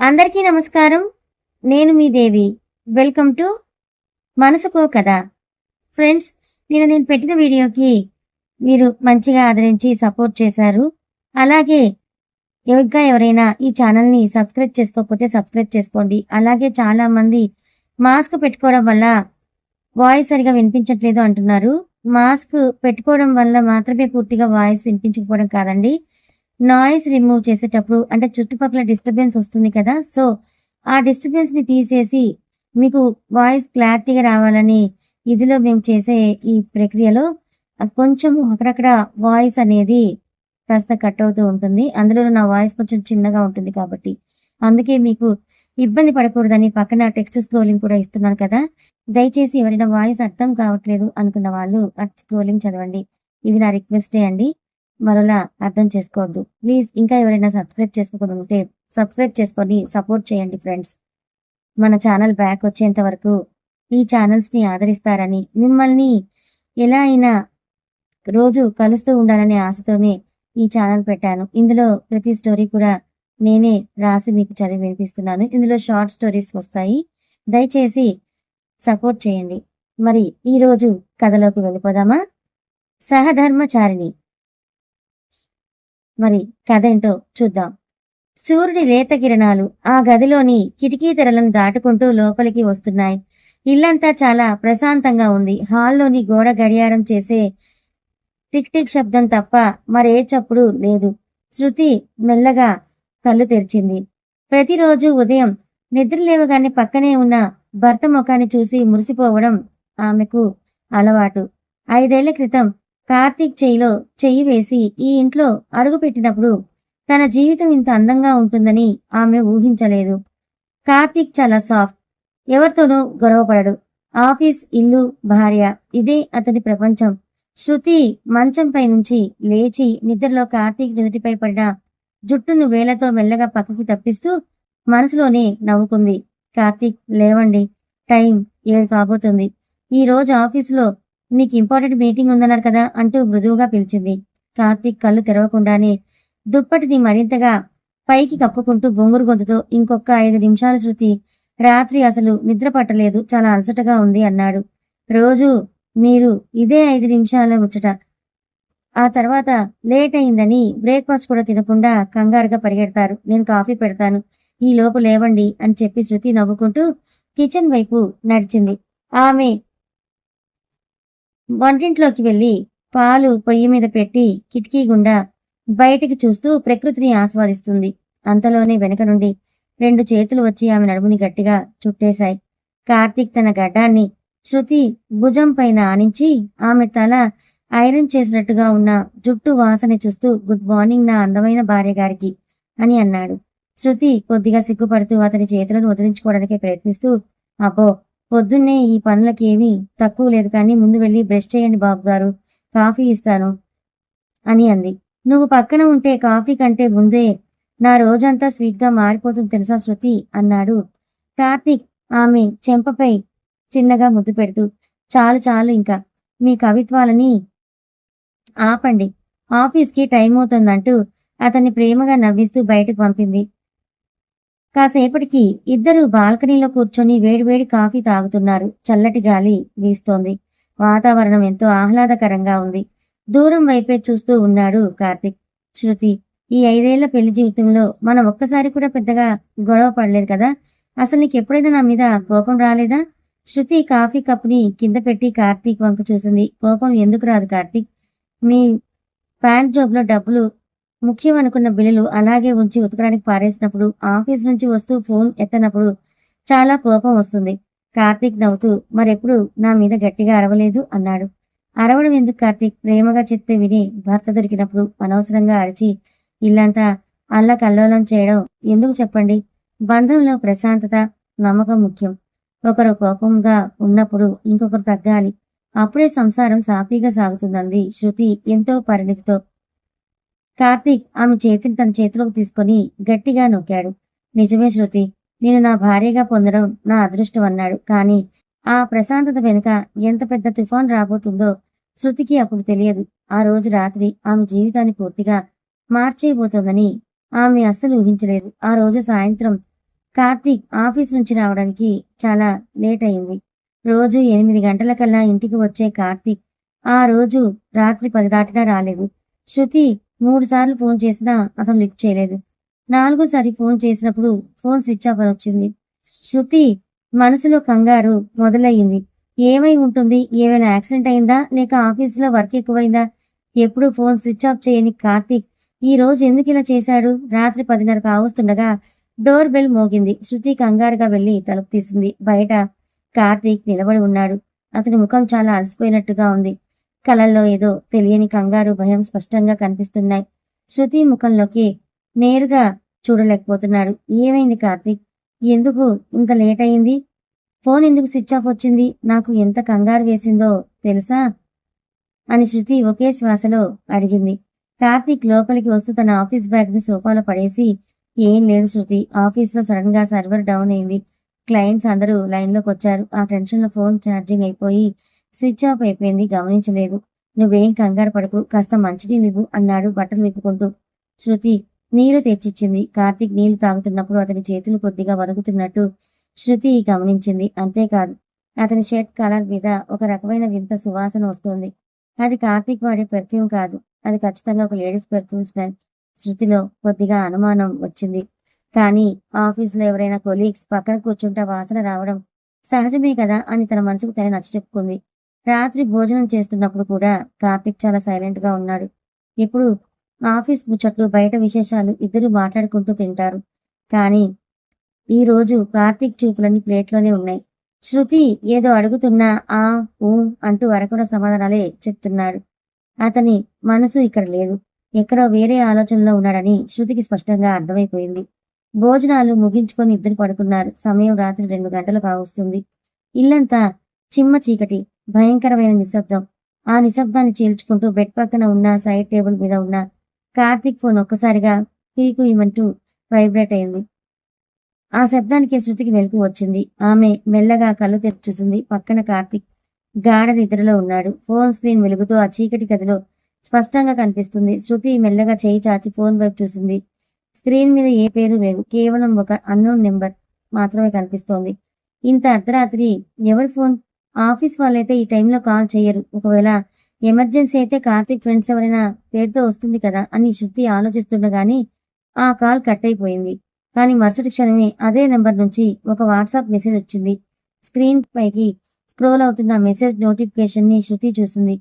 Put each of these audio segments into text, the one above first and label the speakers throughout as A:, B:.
A: అందరికీ నమస్కారం. నేను మీ దేవి. వెల్కమ్ టు మనసుకో కథ. ఫ్రెండ్స్, నేను పెట్టిన వీడియోకి మీరు మంచిగా ఆదరించి సపోర్ట్ చేశారు. అలాగే ఇంకా ఎవరైనా ఈ ఛానల్ని సబ్స్క్రైబ్ చేసుకోకపోతే సబ్స్క్రైబ్ చేసుకోండి. అలాగే చాలా మంది మాస్క్ పెట్టుకోవడం వల్ల వాయిస్ సరిగా వినిపించట్లేదు అంటున్నారు. మాస్క్ పెట్టుకోవడం వల్ల మాత్రమే పూర్తిగా వాయిస్ వినిపించకపోవడం కాదండి, నాయిస్ రిమూవ్ చేసేటప్పుడు అంటే చుట్టుపక్కల డిస్టర్బెన్స్ వస్తుంది కదా, సో ఆ డిస్టర్బెన్స్ని తీసేసి మీకు వాయిస్ క్లారిటీగా రావాలని ఇదిలో మేము చేసే ఈ ప్రక్రియలో కొంచెం అక్కడక్కడ వాయిస్ అనేది కాస్త కట్ అవుతూ ఉంటుంది. అందులో నా వాయిస్ కొంచెం చిన్నగా ఉంటుంది కాబట్టి అందుకే మీకు ఇబ్బంది పడకూడదని పక్కన టెక్స్ట్ స్క్రోలింగ్ కూడా ఇస్తున్నాను కదా. దయచేసి ఎవరైనా వాయిస్ అర్థం కావట్లేదు అనుకున్న వాళ్ళు స్క్రోలింగ్ చదవండి. ఇది నా రిక్వెస్టే అండి, మరోలా అర్థం చేసుకోవద్దు ప్లీజ్. ఇంకా ఎవరైనా సబ్స్క్రైబ్ చేసుకోకుండా ఉంటే సబ్స్క్రైబ్ చేసుకొని సపోర్ట్ చేయండి ఫ్రెండ్స్. మన ఛానల్ బ్యాక్ వచ్చేంత వరకు ఈ ఛానల్స్ని ఆదరిస్తారని, మిమ్మల్ని ఎలా అయినా రోజు కలుస్తూ ఉండాలనే ఆశతోనే ఈ ఛానల్ పెట్టాను. ఇందులో ప్రతి స్టోరీ కూడా నేనే రాసి మీకు చదివి వినిపిస్తున్నాను. ఇందులో షార్ట్ స్టోరీస్ వస్తాయి, దయచేసి సపోర్ట్ చేయండి. మరి ఈరోజు కథలోకి వెళ్ళిపోదామా? సహధర్మచారిణి. మరి కథ ఏంటో చూద్దాం. సూర్యుడి లేత కిరణాలు ఆ గదిలోని కిటికీ తెరలను దాటుకుంటూ లోపలికి వస్తున్నాయి. ఇల్లంతా చాలా ప్రశాంతంగా ఉంది. హాల్లోని గోడ గడియారం చేసే టిక్ టిక్ శబ్దం తప్ప మరే చప్పుడు లేదు. శృతి మెల్లగా కళ్ళు తెరిచింది. ప్రతిరోజు ఉదయం నిద్ర లేవగానే పక్కనే ఉన్న భర్త ముఖాన్ని చూసి మురిసిపోవడం ఆమెకు అలవాటు. 5 ఏళ్ల క్రితం కార్తీక్ చెయ్యిలో చెయ్యి వేసి ఈ ఇంట్లో అడుగుపెట్టినప్పుడు తన జీవితం ఇంత అందంగా ఉంటుందని ఆమె ఊహించలేదు. కార్తీక్ చాలా సాఫ్ట్, ఎవరితోనూ గొడవపడడు. ఆఫీస్, ఇల్లు, భార్య, ఇదే అతని ప్రపంచం. శృతి మంచంపై నుంచి లేచి నిద్రలో కార్తీక్ నుదుటిపై పడిన జుట్టును వేలతో మెల్లగా పక్కకి తప్పిస్తూ మనసులోనే నవ్వుకుంది. కార్తీక్, లేవండి, టైం 7 కాబోతుంది. ఈ రోజు ఆఫీసులో మీకు ఇంపార్టెంట్ మీటింగ్ ఉందన్నారు కదా అంటూ మృదువుగా పిలిచింది. కార్తీక్ కళ్ళు తెరవకుండానే దుప్పటిని మరింతగా పైకి కప్పుకుంటూ బొంగురు గొంతుతో, ఇంకొక 5 నిమిషాలు శృతి, రాత్రి అసలు నిద్ర పట్టలేదు, చాలా అలసటగా ఉంది అన్నాడు. రోజు మీరు ఇదే 5 నిమిషాల ముచ్చట. ఆ తర్వాత లేట్ అయిందని బ్రేక్ఫాస్ట్ కూడా తినకుండా కంగారుగా పరిగెడతారు. నేను కాఫీ పెడతాను, ఈ లోపు లేవండి అని చెప్పి శృతి నవ్వుకుంటూ కిచెన్ వైపు నడిచింది. ఆమె వంటింట్లోకి వెళ్లి పాలు పొయ్యి మీద పెట్టి కిటికీ గుండా బయటికి చూస్తూ ప్రకృతిని ఆస్వాదిస్తుంది. అంతలోనే వెనక నుండి 2 చేతులు వచ్చి ఆమె నడుముని గట్టిగా చుట్టేశాయి. కార్తీక్ తన గడ్డాన్ని శృతి భుజం పైన ఆనించి ఆమె తల ఐరన్ చేసినట్టుగా ఉన్న జుట్టు వాసన చూస్తూ, గుడ్ మార్నింగ్ నా అందమైన భార్య గారికి అని అన్నాడు. శృతి కొద్దిగా సిగ్గుపడుతూ అతని చేతులను వదిలించుకోవడానికి ప్రయత్నిస్తూ, అబ్బో, పొద్దున్నే ఈ పనులకి ఏమీ తక్కువ లేదు, కానీ ముందు వెళ్ళి బ్రష్ చేయండి బాబు గారు, కాఫీ ఇస్తాను అని అంది. నువ్వు పక్కన ఉంటే కాఫీ కంటే ముందే నా రోజంతా స్వీట్గా మారిపోతుంది తెలుసా శృతి అన్నాడు కార్తీక్ ఆమె చెంపపై చిన్నగా ముద్దు పెడుతూ. చాలు చాలు, ఇంకా మీ కవిత్వాలని ఆపండి, ఆఫీస్కి టైం అవుతుందంటూ అతన్ని ప్రేమగా నవ్విస్తూ బయటకు పంపింది. కాసేపటికి ఇద్దరూ బాల్కనీలో కూర్చొని వేడివేడి కాఫీ తాగుతున్నారు. చల్లటి గాలి వీస్తోంది. వాతావరణం ఎంతో ఆహ్లాదకరంగా ఉంది. దూరం వైపే చూస్తూ ఉన్నాడు కార్తీక్. శృతి, ఈ 5 ఏళ్ల పెళ్లి జీవితంలో మనం ఒక్కసారి కూడా పెద్దగా గొడవ పడలేదు కదా, అసలు నీకు ఎప్పుడైనా నా మీద కోపం రాలేదా? శృతి కాఫీ కప్పుని కింద పెట్టి కార్తీక్ వంక చూసింది. కోపం ఎందుకు రాదు కార్తీక్, మీ ప్యాంట్ జోబులో డబ్బులు, ముఖ్యం అనుకున్న బిల్లులు అలాగే ఉంచి ఉతకడానికి పారేసినప్పుడు, ఆఫీస్ నుంచి వస్తూ ఫోన్ ఎత్తనప్పుడు చాలా కోపం వస్తుంది. కార్తీక్ నవ్వుతూ, మరెప్పుడు నా మీద గట్టిగా అరవలేదు అన్నాడు. అరవడం ఎందుకు కార్తీక్, ప్రేమగా చెప్తే విని భర్త దొరికినప్పుడు అనవసరంగా అరిచి ఇల్లంతా అల్లకల్లోలం చేయడం ఎందుకు చెప్పండి. బంధంలో ప్రశాంతత, నమ్మకం ముఖ్యం. ఒకరు కోపంగా ఉన్నప్పుడు ఇంకొకరు తగ్గాలి, అప్పుడే సంసారం సాఫీగా సాగుతుందంది శృతి ఎంతో పరిణితితో. కార్తీక్ ఆమె చేతిని తన చేతిలోకి తీసుకొని గట్టిగా నొక్కాడు. నిజమే శృతి, నేను నా భార్యగా పొందడం నా అదృష్టం అన్నాడు. కానీ ఆ ప్రశాంతత వెనుక ఎంత పెద్ద తుఫాన్ రాబోతుందో శృతికి అప్పుడు తెలియదు. ఆ రోజు రాత్రి ఆమె జీవితాన్ని పూర్తిగా మార్చేయబోతోందని ఆమె అస్సలు ఊహించలేదు. ఆ రోజు సాయంత్రం కార్తీక్ ఆఫీస్ నుంచి రావడానికి చాలా లేట్ అయింది. రోజు 8 గంటలకల్లా ఇంటికి వచ్చే కార్తీక్ ఆ రోజు రాత్రి 10 దాటినా రాలేదు. శృతి 3 సార్లు ఫోన్ చేసినా అతను లిఫ్ట్ చేయలేదు. 4సారి ఫోన్ చేసినప్పుడు ఫోన్ స్విచ్ ఆఫ్ అని వచ్చింది. శృతి మనసులో కంగారు మొదలయ్యింది. ఏమై ఉంటుంది? ఏమైనా యాక్సిడెంట్ అయిందా? లేక ఆఫీసులో వర్క్ ఎక్కువైందా? ఎప్పుడూ ఫోన్ స్విచ్ ఆఫ్ చేయని కార్తీక్ ఈ రోజు ఎందుకు ఇలా చేశాడు? రాత్రి 10:30 కావస్తుండగా డోర్ బెల్ మోగింది. శృతి కంగారుగా వెళ్లి తలుపు తీసింది. బయట కార్తీక్ నిలబడి ఉన్నాడు. అతని ముఖం చాలా అలసిపోయినట్టుగా ఉంది. కళ్ళల్లో ఏదో తెలియని కంగారు, భయం స్పష్టంగా కనిపిస్తున్నాయి. శృతి ముఖంలోకి నేరుగా చూడలేకపోతున్నాడు. ఏమైంది కార్తీక్? ఎందుకు ఇంత లేట్ అయింది? ఫోన్ ఎందుకు స్విచ్ ఆఫ్ వచ్చింది? నాకు ఎంత కంగారు వేసిందో తెలుసా? అని శృతి ఒకే శ్వాసలో అడిగింది. కార్తీక్ లోపలికి వస్తూ తన ఆఫీస్ బ్యాగ్ ని సోఫాలో పడేసి, ఏం లేదు శృతి, ఆఫీస్లో సడన్ గా సర్వర్ డౌన్ అయింది. క్లయింట్స్ అందరూ లైన్లోకి వచ్చారు. ఆ టెన్షన్ లో ఫోన్ ఛార్జింగ్ అయిపోయి స్విచ్ ఆఫ్ అయిపోయింది, గమనించలేదు. నువ్వేం కంగారు పడకు, కాస్త మంచినీళ్ళు ఇవ్వు అన్నాడు బట్టలు విప్పుకుంటూ. శృతి నీళ్లు తెచ్చిచ్చింది. కార్తీక్ నీళ్లు తాగుతున్నప్పుడు అతని చేతులు కొద్దిగా వణుకుతున్నట్టు శృతి గమనించింది. అంతేకాదు, అతని షర్ట్ కలర్ మీద ఒక రకమైన వింత సువాసన వస్తోంది. అది కార్తీక్ వాడే పెర్ఫ్యూమ్ కాదు, అది ఖచ్చితంగా ఒక లేడీస్ పెర్ఫ్యూమ్ స్మెల్. శృతిలో కొద్దిగా అనుమానం వచ్చింది. కానీ ఆఫీసులో ఎవరైనా కొలీగ్స్ పక్కన కూర్చుంటే వాసన రావడం సహజమే కదా అని తన మనసుకు తనే నచ్చ చెప్పుకుంది. రాత్రి భోజనం చేస్తున్నప్పుడు కూడా కార్తీక్ చాలా సైలెంట్ గా ఉన్నాడు. ఇప్పుడు ఆఫీస్ ముచ్చట్లు, బయట విశేషాలు ఇద్దరు మాట్లాడుకుంటూ తింటారు. కానీ ఈ రోజు కార్తీక్ చూపులన్నీ ప్లేట్లోనే ఉన్నాయి. శృతి ఏదో అడుగుతున్నా ఆ ఊ అంటూ అరకొర సమాధానాలే చెప్తున్నాడు. అతని మనసు ఇక్కడ లేదు, ఎక్కడో వేరే ఆలోచనలో ఉన్నాడని శృతికి స్పష్టంగా అర్థమైపోయింది. భోజనాలు ముగించుకొని ఇద్దరు పడుకున్నారు. సమయం రాత్రి 2 గంటలు కావస్తుంది. ఇల్లంతా చిమ్మ చీకటి, భయంకరమైన నిశ్శబ్దం. ఆ నిశ్శబ్దాన్ని చీల్చుకుంటూ బెడ్ పక్కన ఉన్న సైడ్ టేబుల్ మీద ఉన్న కార్తీక్ ఫోన్ ఒక్కసారిగా పీకుమంటూ వైబ్రేట్ అయింది. ఆ శబ్దానికి శృతికి మెలకు వచ్చింది. ఆమె మెల్లగా కళ్ళు తెరిచి చూసింది. పక్కన కార్తీక్ గాఢ నిద్రలో ఉన్నాడు. ఫోన్ స్క్రీన్ వెలుగుతో ఆ చీకటి గదిలో స్పష్టంగా కనిపిస్తుంది. శృతి మెల్లగా చేయి చాచి ఫోన్ వైపు చూసింది. స్క్రీన్ మీద ఏ పేరు లేదు, కేవలం ఒక అన్నోన్ నెంబర్ మాత్రమే కనిపిస్తోంది. ఇంత అర్ధరాత్రి ఎవరి ఫోన్? ఆఫీస్ వాళ్ళైతే ఈ టైంలో కాల్ చేయరు. ఒకవేళ ఎమర్జెన్సీ అయితే కార్తీక్ ఫ్రెండ్స్ ఎవరైనా పేరుతో వస్తుంది కదా అని శృతి ఆలోచిస్తుండగానే ఆ కాల్ కట్ అయిపోయింది. కానీ మరుసటి క్షణమే అదే నెంబర్ నుంచి ఒక వాట్సాప్ మెసేజ్ వచ్చింది. స్క్రీన్ పైకి స్క్రోల్ అవుతున్న మెసేజ్ నోటిఫికేషన్ ని శృతి చూసింది.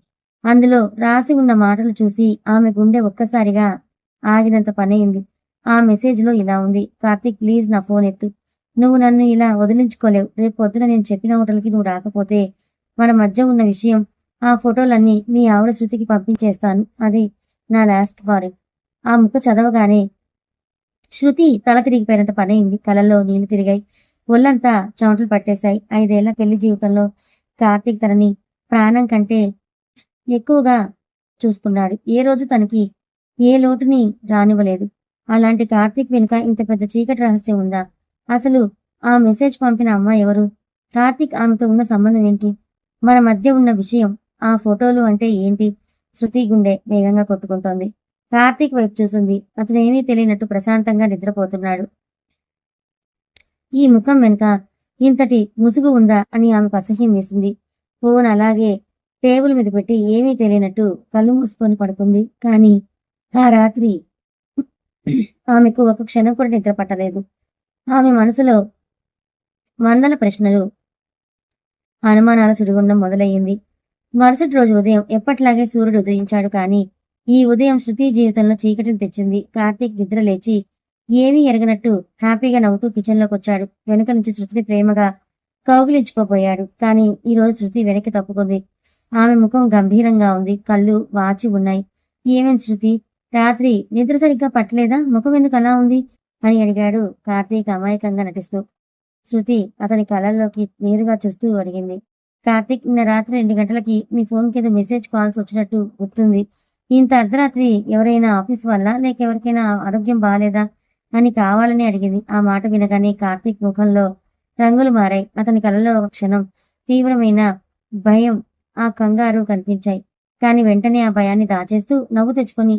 A: అందులో రాసి ఉన్న మాటలు చూసి ఆమె గుండె ఒక్కసారిగా ఆగినంత పనయింది. ఆ మెసేజ్ లో ఇలా ఉంది: కార్తీక్, ప్లీజ్ నా ఫోన్ ఎత్తు. నువ్వు నన్ను ఇలా వదిలించుకోలేవు. రేపు పొద్దున నేను చెప్పిన హోటల్కి నువ్వు రాకపోతే మన మధ్య ఉన్న విషయం, ఆ ఫోటోలన్నీ మీ ఆవిడ శృతికి పంపించేస్తాను. అది నా లాస్ట్ వారెంట్. ఆ ముక్క చదవగానే శృతి తల తిరిగిపోయినంత పనయింది. కళ్ళల్లో నీళ్లు తిరిగాయి, ఒళ్ళంతా చెమటలు పట్టేశాయి. 5 ఏళ్ల పెళ్లి జీవితంలో కార్తీక్ తనని ప్రాణం కంటే ఎక్కువగా చూసుకున్నాడు. ఏ రోజు తనకి ఏ లోటుని రానివ్వలేదు. అలాంటి కార్తీక్ వెనుక ఇంత పెద్ద చీకటి రహస్యం ఉందా? అసలు ఆ మెసేజ్ పంపిన అమ్మాయి ఎవరు? కార్తీక్ ఆమెతో ఉన్న సంబంధం ఏంటి? మన మధ్య ఉన్న విషయం, ఆ ఫోటోలు అంటే ఏంటి? శృతి గుండె వేగంగా కొట్టుకుంటోంది. కార్తీక్ వైపు చూసింది. అతనేమీ తెలియనట్టు ప్రశాంతంగా నిద్రపోతున్నాడు. ఈ ముఖం వెనుక ఇంతటి ముసుగు ఉందా అని ఆమెకు అసహ్యం వేసింది. ఫోన్ అలాగే టేబుల్ మీద పెట్టి ఏమీ తెలియనట్టు కళ్ళు మూసుకొని పడుకుంది. కానీ ఆ రాత్రి ఆమెకు ఒక క్షణం కూడా నిద్ర పట్టలేదు. ఆమె మనసులో వందల ప్రశ్నలు, అనుమానాల సుడిగుండం మొదలయ్యింది. మరుసటి రోజు ఉదయం ఎప్పట్లాగే సూర్యుడు ఉదయించాడు. కానీ ఈ ఉదయం శృతి జీవితంలో చీకటిని తెచ్చింది. కార్తీక్ నిద్ర లేచి ఏమీ ఎరగనట్టు హ్యాపీగా నవ్వుతూ కిచెన్లోకి వచ్చాడు. వెనుక నుంచి శృతిని ప్రేమగా కౌగిలించుకోబోయాడు. కానీ ఈ రోజు శృతి వెనక్కి తప్పుకుంది. ఆమె ముఖం గంభీరంగా ఉంది, కళ్ళు వాచి ఉన్నాయి. ఏమేం శృతి, రాత్రి నిద్ర సరిగ్గా పట్టలేదా? ముఖం ఎందుకు అలా ఉంది అని అడిగాడు కార్తీక్ అమాయకంగా నటిస్తూ. శృతి అతని కళ్ళల్లోకి నేరుగా చూస్తూ అడిగింది. కార్తీక్, నిన్న రాత్రి 2 గంటలకి మీ ఫోన్కి ఏదో మెసేజ్ కాల్స్ వచ్చినట్టు గుర్తుంది. ఇంత అర్ధరాత్రి ఎవరైనా ఆఫీస్ వల్ల లేక ఎవరికైనా ఆరోగ్యం బాగాలేదా అని కావాలని అడిగింది. ఆ మాట వినగానే కార్తీక్ ముఖంలో రంగులు మారాయి. అతని కళ్ళలో ఒక క్షణం తీవ్రమైన భయం, ఆ కంగారు కనిపించాయి. కానీ వెంటనే ఆ భయాన్ని దాచేస్తూ నవ్వు తెచ్చుకొని,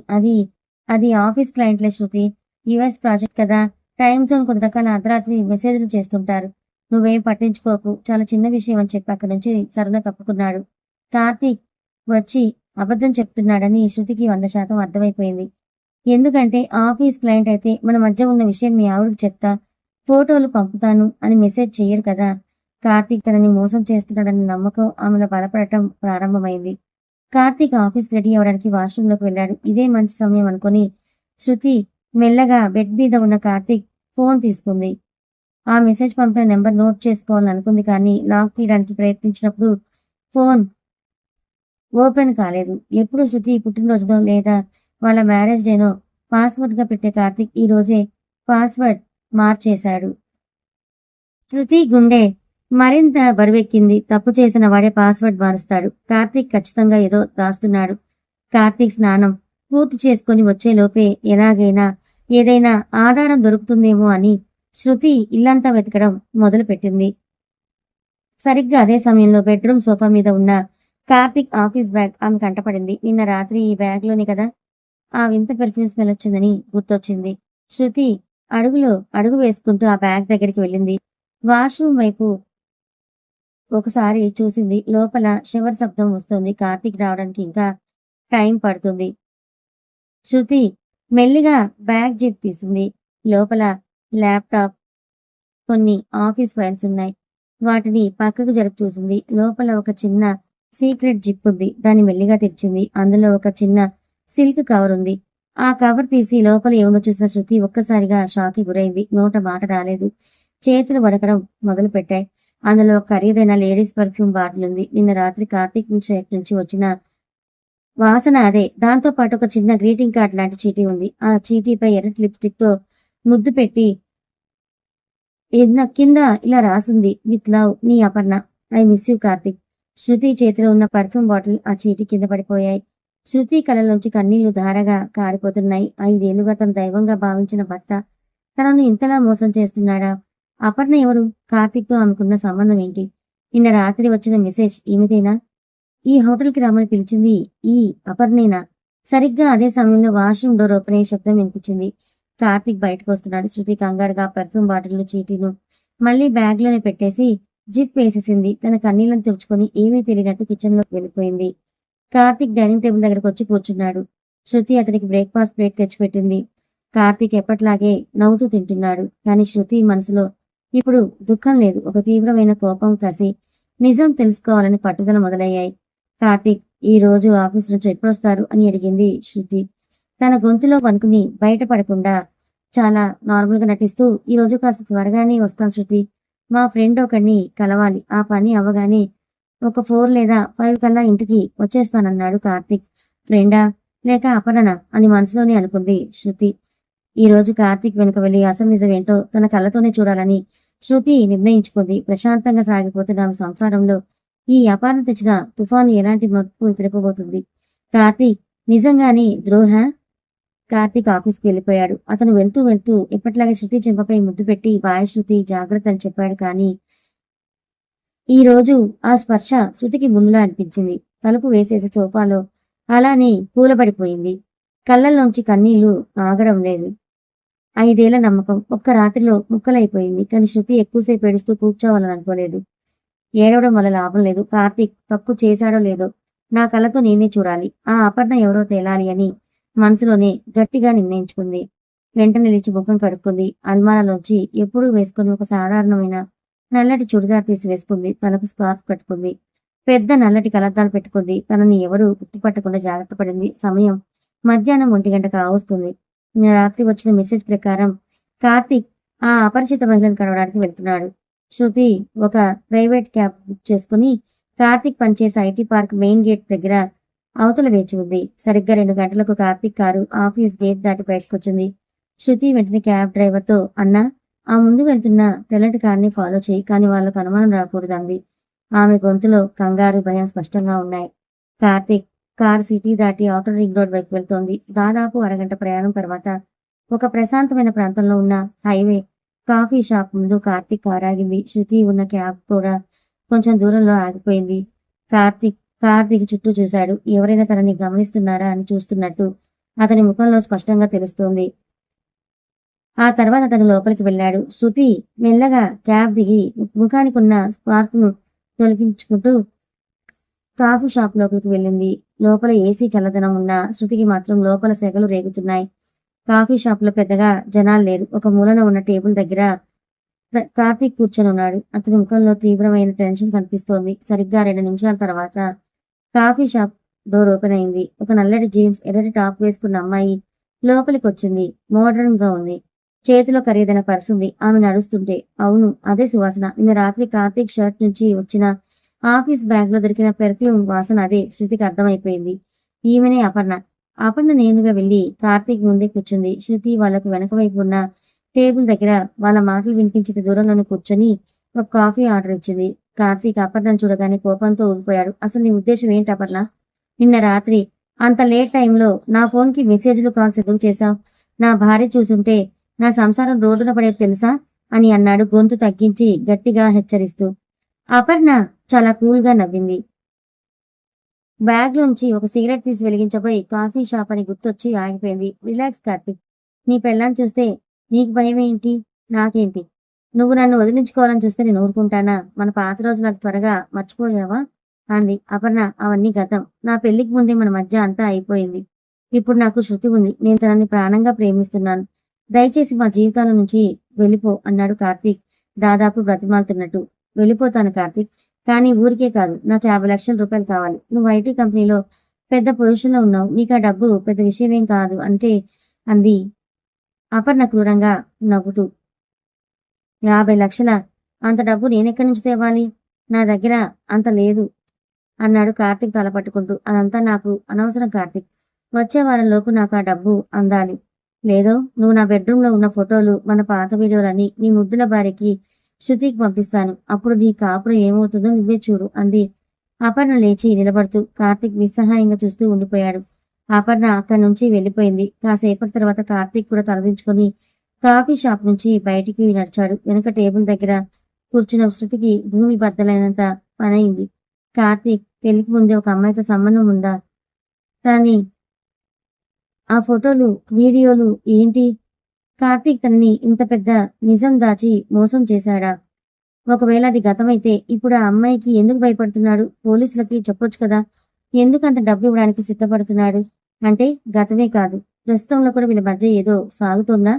A: అది ఆఫీస్ క్లయింట్లే శృతి, యుఎస్ ప్రాజెక్ట్ కదా, టైమ్ జోన్ కొద్ది రకాల అర్ధరాత్రి మెసేజ్లు చేస్తుంటారు. నువ్వేం పట్టించుకోకు, చాలా చిన్న విషయం అని చెప్పి అక్కడి నుంచి సరున తప్పుకున్నాడు. కార్తీక్ వచ్చి అబద్ధం చెప్తున్నాడని శృతికి 100% అర్థమైపోయింది. ఎందుకంటే ఆఫీస్ క్లయింట్ అయితే మన మధ్య ఉన్న విషయం మీ ఆవిడకి చెప్తా, ఫోటోలు పంపుతాను అని మెసేజ్ చెయ్యరు కదా. కార్తీక్ తనని మోసం చేస్తున్నాడన్న నమ్మకం ఆమెలో బలపడటం ప్రారంభమైంది. కార్తీక్ ఆఫీస్ రెడీ అవ్వడానికి వాష్రూంలోకి వెళ్ళాడు. ఇదే మంచి సమయం అనుకుని శృతి మెల్లగా బెడ్ మీద ఉన్న కార్తీక్ ఫోన్ తీసుకుంది. ఆ మెసేజ్ పంపిన నెంబర్ నోట్ చేసుకోవాలని అనుకుంది, కానీ లాక్ తీయడానికి ప్రయత్నించినప్పుడు ఫోన్ ఓపెన్ కాలేదు. ఎప్పుడు శృతి పుట్టినరోజునో లేదా వాళ్ళ మ్యారేజ్ డేనో పాస్వర్డ్గా పెట్టే కార్తీక్ ఈ రోజే పాస్వర్డ్ మార్చేశాడు. శృతి గుండె మరింత బరువెక్కింది. తప్పు చేసిన వాడే పాస్వర్డ్ మారుస్తాడు. కార్తీక్ ఖచ్చితంగా ఏదో దాస్తున్నాడు. కార్తీక్ స్నానం పూర్తి చేసుకుని వచ్చేలోపే ఎలాగైనా ఏదైనా ఆధారం దొరుకుతుందేమో అని శృతి ఇల్లంతా వెతకడం మొదలుపెట్టింది. సరిగ్గా అదే సమయంలో బెడ్రూమ్ సోఫా మీద ఉన్న కార్తీక్ ఆఫీస్ బ్యాగ్ ఆమె కంటపడింది. నిన్న రాత్రి ఈ బ్యాగ్లోని కదా ఆ వింత పెర్ఫ్యూమ్ స్మెల్ వచ్చిందని గుర్తొచ్చింది. శృతి అడుగు వేసుకుంటూ ఆ బ్యాగ్ దగ్గరికి వెళ్ళింది. వాష్రూమ్ వైపు ఒకసారి చూసింది. లోపల షవర్ శబ్దం వస్తుంది. కార్తీక్ రావడానికి ఇంకా టైం పడుతుంది. శృతి మెల్లిగా బ్యాగ్ జిప్ తీసింది. లోపల ల్యాప్టాప్, కొన్ని ఆఫీస్ ఫైల్స్ ఉన్నాయి. వాటిని పక్కకు జరుపు చూసింది. లోపల ఒక చిన్న సీక్రెట్ జిప్ ఉంది. దాన్ని మెల్లిగా తెరిచింది. అందులో ఒక చిన్న సిల్క్ కవర్ ఉంది. ఆ కవర్ తీసి లోపల ఏమో చూసిన శృతి ఒక్కసారిగా షాక్కి గురైంది. నోట మాట రాలేదు. చేతులు వడకడం మొదలు పెట్టాయి. అందులో ఒక ఖరీదైన లేడీస్ పర్ఫ్యూమ్ బాటిల్ ఉంది. నిన్న రాత్రి కార్తీక్ నుంచి వచ్చిన వాసన అదే. దాంతో పాటు ఒక చిన్న గ్రీటింగ్ కార్డ్ లాంటి చీటీ ఉంది. ఆ చీటీపై ఎర్రటి లిప్స్టిక్ తో ముద్దు పెట్టి కింద ఇలా రాసింది, విత్ లవ్ నీ Aparna, I miss you Karthik. Shruti చేతిలో ఉన్న పర్ఫ్యూమ్ బాటిల్ ఆ చీటీ కింద పడిపోయాయి. శృతి కళ్ళలోంచి కన్నీళ్లు ధారగా కారిపోతున్నాయి. 5 ఏళ్లుగా తను దైవంగా భావించిన భర్త తనను ఇంతలా మోసం చేస్తున్నాడా? అపర్ణ ఎవరు? కార్తీక్తో ఆమెకున్న సంబంధం ఏంటి? నిన్న రాత్రి వచ్చిన మెసేజ్ ఈమెదేనా? ఈ హోటల్కి రమ్మని పిలిచింది ఈ అపర్ణేనా? సరిగ్గా అదే సమయంలో వాష్రూమ్ డోర్ ఓపెన్ అయ్యే శబ్దం వినిపించింది. కార్తీక్ బయటకు వస్తున్నాడు. శృతి కంగారుగా పర్ఫ్యూమ్ బాటిల్ను చీటీను మళ్లీ బ్యాగ్లోనే పెట్టేసి జిప్ వేసేసింది. తన కన్నీళ్లను తుడుచుకొని ఏమీ తెలియనట్టు కిచెన్లోకి వెళ్ళిపోయింది. కార్తీక్ డైనింగ్ టేబుల్ దగ్గరకు వచ్చి కూర్చున్నాడు. శృతి అతనికి బ్రేక్ఫాస్ట్ ప్లేట్ తెచ్చిపెట్టింది. కార్తీక్ ఎప్పట్లాగే నవ్వుతూ తింటున్నాడు. కానీ శృతి మనసులో ఇప్పుడు దుఃఖం లేదు. ఒక తీవ్రమైన కోపం, కసి, నిజం తెలుసుకోవాలని పట్టుదల మొదలయ్యాయి. కార్తీక్ ఈ రోజు ఆఫీస్ నుంచి ఎప్పుడొస్తారు అని అడిగింది శృతి. తన గొంతులో వణుకుని బయటపడకుండా చాలా నార్మల్గా నటిస్తూ, ఈ రోజు కాస్త త్వరగానే వస్తాను శృతి. మా ఫ్రెండ్ ఒకడిని కలవాలి. ఆ పని అవ్వగానే ఒక 4 లేదా 5 కల్లా ఇంటికి వచ్చేస్తానన్నాడు కార్తీక్. ఫ్రెండా లేక అపర్ణ అని మనసులోనే అనుకుంది శృతి. ఈ రోజు కార్తీక్ వెనుక వెళ్లి అసలు నిజమేంటో తన కళ్ళతోనే చూడాలని శృతి నిర్ణయించుకుంది. ప్రశాంతంగా సాగిపోతున్న ఆమె సంసారంలో ఈ అపర్ణ తెచ్చిన తుఫాను ఎలాంటి మలుపులు తిరగబోతుంది? కార్తీక్ నిజంగానే ద్రోహ? కార్తీక్ ఆఫీస్కి వెళ్ళిపోయాడు. అతను వెళ్తూ ఎప్పటిలాగే శృతి చెంపపై ముద్దు పెట్టి బాయ్ శృతి, జాగ్రత్త అని చెప్పాడు. కానీ ఈ రోజు ఆ స్పర్శ శృతికి ముళ్ళులా అనిపించింది. తలుపు వేసేసి సోఫాలో అలానే కూలబడిపోయింది. కళ్ళల్లోంచి కన్నీళ్లు ఆగడం లేదు. 5 ఏళ్ల నమ్మకం ఒక్క రాత్రిలో ముక్కలైపోయింది. కానీ శృతి ఎక్కువసేపు ఏడుస్తూ కూర్చోవాలని అనుకోలేదు. ఏడవడం వల్ల లాభం లేదు. కార్తీక్ తప్పు చేశాడో లేదో నా కళ్ళతో నేనే చూడాలి. ఆ అపర్ణ ఎవరో తేలాలి అని మనసులోనే గట్టిగా నిర్ణయించుకుంది. వెంటనే లేచి ముఖం కడుక్కుంది. అల్మారాలోంచి ఎప్పుడూ వేసుకుని ఒక సాధారణమైన నల్లటి చుడిదార్ తీసి వేసుకుంది. తలకు స్కార్ఫ్ కట్టుకుంది. పెద్ద నల్లటి కలద్దాలు పెట్టుకుంది. తనని ఎవరూ గుర్తుపట్టకుండా జాగ్రత్త పడింది. సమయం మధ్యాహ్నం 1 గంట కావస్తుంది. రాత్రి వచ్చిన మెసేజ్ ప్రకారం కార్తీక్ ఆ అపరిచిత మహిళను కలవడానికి వెళ్తున్నాడు. శృతి ఒక ప్రైవేట్ క్యాబ్ బుక్ చేసుకుని కార్తీక్ పనిచేసే ఐటీ పార్క్ మెయిన్ గేట్ దగ్గర అవతల వేచి ఉంది. సరిగ్గా 2 గంటలకు కార్తీక్ కారు ఆఫీస్ గేట్ దాటి బయటకొచ్చింది. శృతి వెంటనే క్యాబ్ డ్రైవర్తో, అన్నా ఆ ముందు వెళ్తున్న తెల్లటి కార్ని ఫాలో చేయి, కానీ వాళ్ళకు అనుమానం రాకూడదంది. ఆమె గొంతులో కంగారు, భయం స్పష్టంగా ఉన్నాయి. కార్తీక్ కారు సిటీ దాటి ఔటర్ రింగ్ రోడ్ వైపు వెళ్తోంది. దాదాపు అరగంట ప్రయాణం తర్వాత ఒక ప్రశాంతమైన ప్రాంతంలో ఉన్న హైవే కాఫీ షాప్ ముందు కార్తీక్ కారు ఆగింది. శృతి ఉన్న క్యాబ్ కూడా కొంచెం దూరంలో ఆగిపోయింది. కార్తీక్ చుట్టూ చూశాడు. ఎవరైనా తనని గమనిస్తున్నారా అని చూస్తున్నట్టు అతని ముఖంలో స్పష్టంగా తెలుస్తోంది. ఆ తర్వాత అతను లోపలికి వెళ్ళాడు. శృతి మెల్లగా క్యాబ్ దిగి ముఖానికున్న స్పార్క్‌ను తొలగించుకుంటూ కాఫీ షాప్ లోపలికి వెళ్ళింది. లోపల ఏసీ చల్లదనం ఉన్నా శృతికి మాత్రం లోపల సెగలు రేగుతున్నాయి. కాఫీ షాప్‌లో పెద్దగా జనాలు లేరు. ఒక మూలన ఉన్న టేబుల్ దగ్గర కార్తీక్ కూర్చొనున్నాడు. అతని ముఖంలో తీవ్రమైన టెన్షన్ కనిపిస్తోంది. సరిగ్గా 2 నిమిషాల తర్వాత కాఫీ షాప్ డోర్ ఓపెన్ అయింది. ఒక నల్లటి జీన్స్, ఎర్రటి టాప్ వేసుకున్న అమ్మాయి లోపలికొచ్చింది. మోడర్న్ గా ఉంది. చేతిలో ఖరీదైన పర్సుంది. ఆమె నడుస్తుంటే, అవును అదే సువాసన. నిన్న రాత్రి కార్తీక్ షర్ట్ నుంచి వచ్చిన ఆఫీస్ బ్యాగ్ లో దొరికిన పెర్ఫ్యూమ్ వాసన అదే. శృతికి అర్థమైపోయింది. ఈమెనే అపర్ణ. అపర్ణ నేనుగా వెళ్లి కార్తీక్ ముందే కూర్చుంది. శృతి వాళ్లకు వెనక వైపు ఉన్న టేబుల్ దగ్గర వాళ్ళ మాటలు వినిపించేంత దూరంలోనే కూర్చొని ఒక కాఫీ ఆర్డర్ ఇచ్చింది. కార్తీక్ అపర్ణను చూడగానే కోపంతో ఊగిపోయాడు. అసలు నీ ఉద్దేశం ఏంటి అపర్ణ? నిన్న రాత్రి అంత లేట్ టైంలో నా ఫోన్కి మెసేజ్లు కాల్స్ ఎందుకు చేశావు? నా భార్య చూసుంటే నా సంసారం రోడ్డున పడేది తెలుసా అని అన్నాడు గొంతు తగ్గించి గట్టిగా హెచ్చరిస్తూ. అపర్ణ చాలా కూల్గా నవ్వింది. బ్యాగ్ లోంచి ఒక సిగరెట్ తీసి వెలిగించబోయి కాఫీ షాప్ అని గుర్తొచ్చి ఆగిపోయింది. రిలాక్స్ కార్తీక్. నీ పెళ్ళాన్ని చూస్తే నీకు భయం ఏంటి? నాకేంటి? నువ్వు నన్ను వదిలించుకోవాలని చూస్తే నేను ఊరుకుంటానా? మన పాత రోజులు అది త్వరగా మర్చిపోయావా? అంది. అపర్ణ, అవన్నీ గతం. నా పెళ్లికి ముందే మన మధ్య అంతా అయిపోయింది. ఇప్పుడు నాకు శృతి ఉంది. నేను తనని ప్రాణంగా ప్రేమిస్తున్నాను. దయచేసి మా జీవితాల నుంచి వెళ్ళిపో అన్నాడు కార్తీక్ దాదాపు బ్రతిమాలుతున్నట్టు. వెళ్ళిపోతాను కార్తీక్. కానీ ఊరికే కాదు. నాకు 50 లక్షల రూపాయలు కావాలి. నువ్వు ఐటీ కంపెనీలో పెద్ద పొజిషన్లో ఉన్నావు. నీకు ఆ డబ్బు పెద్ద విషయమేం కాదు అంటే అంది అపర్ణ క్రూరంగా నవ్వుతూ. 50 లక్షల? అంత డబ్బు నేనెక్కడి నుంచి తేవాలి? నా దగ్గర అంత లేదు అన్నాడు కార్తీక్ తల పట్టుకుంటూ. అదంతా నాకు అనవసరం కార్తీక్. వచ్చే వారంలోపు నాకు ఆ డబ్బు అందాలి. లేదో నువ్వు నా బెడ్రూమ్లో ఉన్న ఫోటోలు, మన పాత వీడియోలని నీ ముద్దుల భార్యకి శృతికి పంపిస్తాను. అప్పుడు నీ కాపురం ఏమవుతుందో నువ్వే చూడు అంది. అపర్ణ లేచి నిలబడుతూ కార్తీక్ నిస్సహాయంగా చూస్తూ ఉండిపోయాడు. అపర్ణ అక్కడి నుంచి వెళ్ళిపోయింది. కాసేపటి తర్వాత కార్తీక్ కూడా తలదించుకొని కాఫీ షాప్ నుంచి బయటికి నడిచాడు. వెనక టేబుల్ దగ్గర కూర్చున్న శృతికి భూమి బద్దలైనంత పనయింది. కార్తీక్ పెళ్లికి ముందే ఒక అమ్మాయితో సంబంధం ఉందా? తనని ఆ ఫోటోలు, వీడియోలు ఏంటి? కార్తీక్ తనని ఇంత పెద్ద నిజం దాచి మోసం చేశాడా? ఒకవేళ అది గతమైతే ఇప్పుడు ఆ అమ్మాయికి ఎందుకు భయపడుతున్నాడు? పోలీసులకి చెప్పొచ్చు కదా. ఎందుకంత డబ్బు ఇవ్వడానికి సిద్ధపడుతున్నాడు? అంటే గతమే కాదు, ప్రస్తుతంలో కూడా వీళ్ళ మధ్య ఏదో సాగుతోందా?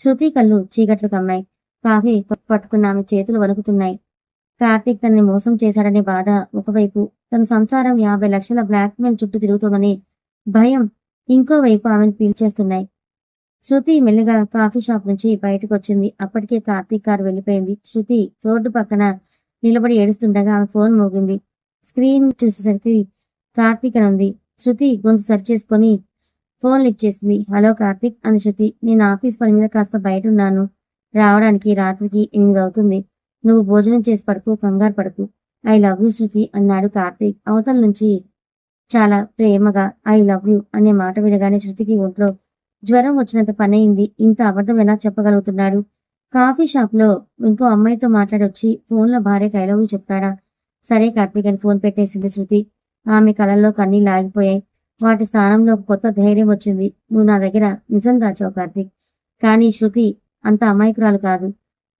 A: శృతి కళ్ళు చీకట్లు కమ్మాయి. కాఫీ పట్టుకున్న ఆమె చేతులు వణుకుతున్నాయి. కార్తీక్ తనని మోసం చేశాడనే బాధ ఒకవైపు, తన సంసారం 50 లక్షల బ్లాక్మెయిల్ చుట్టూ తిరుగుతోందనే భయం ఇంకోవైపు ఆమెను పీల్చేస్తున్నాయి. శృతి మెల్లిగా కాఫీ షాప్ నుంచి బయటకు వచ్చింది. అప్పటికే కార్తీక్ కారు వెళ్ళిపోయింది. శృతి రోడ్డు పక్కన నిలబడి ఏడుస్తుండగా ఆమె ఫోన్ మోగింది. స్క్రీన్ చూసేసరికి కార్తీక్ అని ఉంది. శృతి గొంతు సరిచేసుకొని ఫోన్ లిఫ్ట్ చేసింది. హలో కార్తీక్ అంది శృతి. నేను ఆఫీస్ పని మీద కాస్త బయట ఉన్నాను. రావడానికి రాత్రికి 8 అవుతుంది. నువ్వు భోజనం చేసి పడుకో, కంగారు పడుకు. ఐ లవ్ యూ శృతి అన్నాడు కార్తీక్ అవతల నుంచి చాలా ప్రేమగా. ఐ లవ్ యూ అనే మాట వినగానే శృతికి ఒంట్లో జ్వరం వచ్చినంత పనయింది. ఇంత అబద్ధం ఎలా చెప్పగలుగుతున్నాడు? కాఫీ షాప్ లో ఇంకో అమ్మాయితో మాట్లాడొచ్చి ఫోన్లో భార్యకి ఐ లవ్ యూ చెప్తాడా? సరే కార్తీక్ అని ఫోన్ పెట్టేసింది శృతి. ఆమె కళ్ళల్లో కన్నీళ్ళు ఆగిపోయాయి. వాటి స్థానంలో ఒక కొత్త ధైర్యం వచ్చింది. నువ్వు నా దగ్గర నిజం దాచావు కార్తీక్. కానీ శృతి అంత అమాయకురాలు కాదు.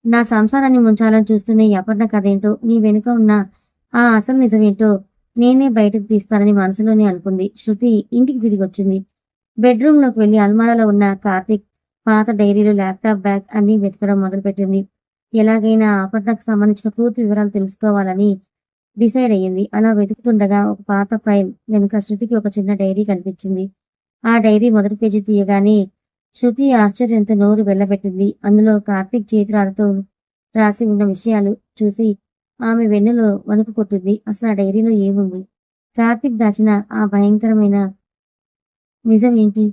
A: నా సంసారాన్ని ముంచాలని చూస్తున్న ఈ అపర్ణ కథేంటో, నీ వెనుక ఉన్న ఆ అసలు నిజమేంటో నేనే బయటకు తీస్తానని మనసులోనే అనుకుంది. శృతి ఇంటికి తిరిగి వచ్చింది. బెడ్రూమ్లోకి వెళ్లి అల్మారాలో ఉన్న కార్తీక్ పాత డైరీలు, ల్యాప్టాప్ బ్యాగ్ అన్నీ వెతకడం మొదలుపెట్టింది. ఎలాగైనా అపర్ణకు సంబంధించిన పూర్తి వివరాలు తెలుసుకోవాలని డిసైడ్ అయ్యింది. అలా వెతుకుతుండగా ఒక పాత ఫైల్ వెనుక శృతికి ఒక చిన్న డైరీ కనిపించింది. ఆ డైరీ మొదటి పేజీ తీయగానే శృతి ఆశ్చర్యంతో నోరు వెళ్ళబెట్టింది. అందులో కార్తీక్ చేతిరాతతో రాసి ఉన్న విషయాలు చూసి ఆమె వెన్నులో వణుకు కొట్టింది. అసలు ఆ డైరీలో ఏముంది? కార్తీక్ దాచిన ఆ భయంకరమైన నిజం ఏంటి?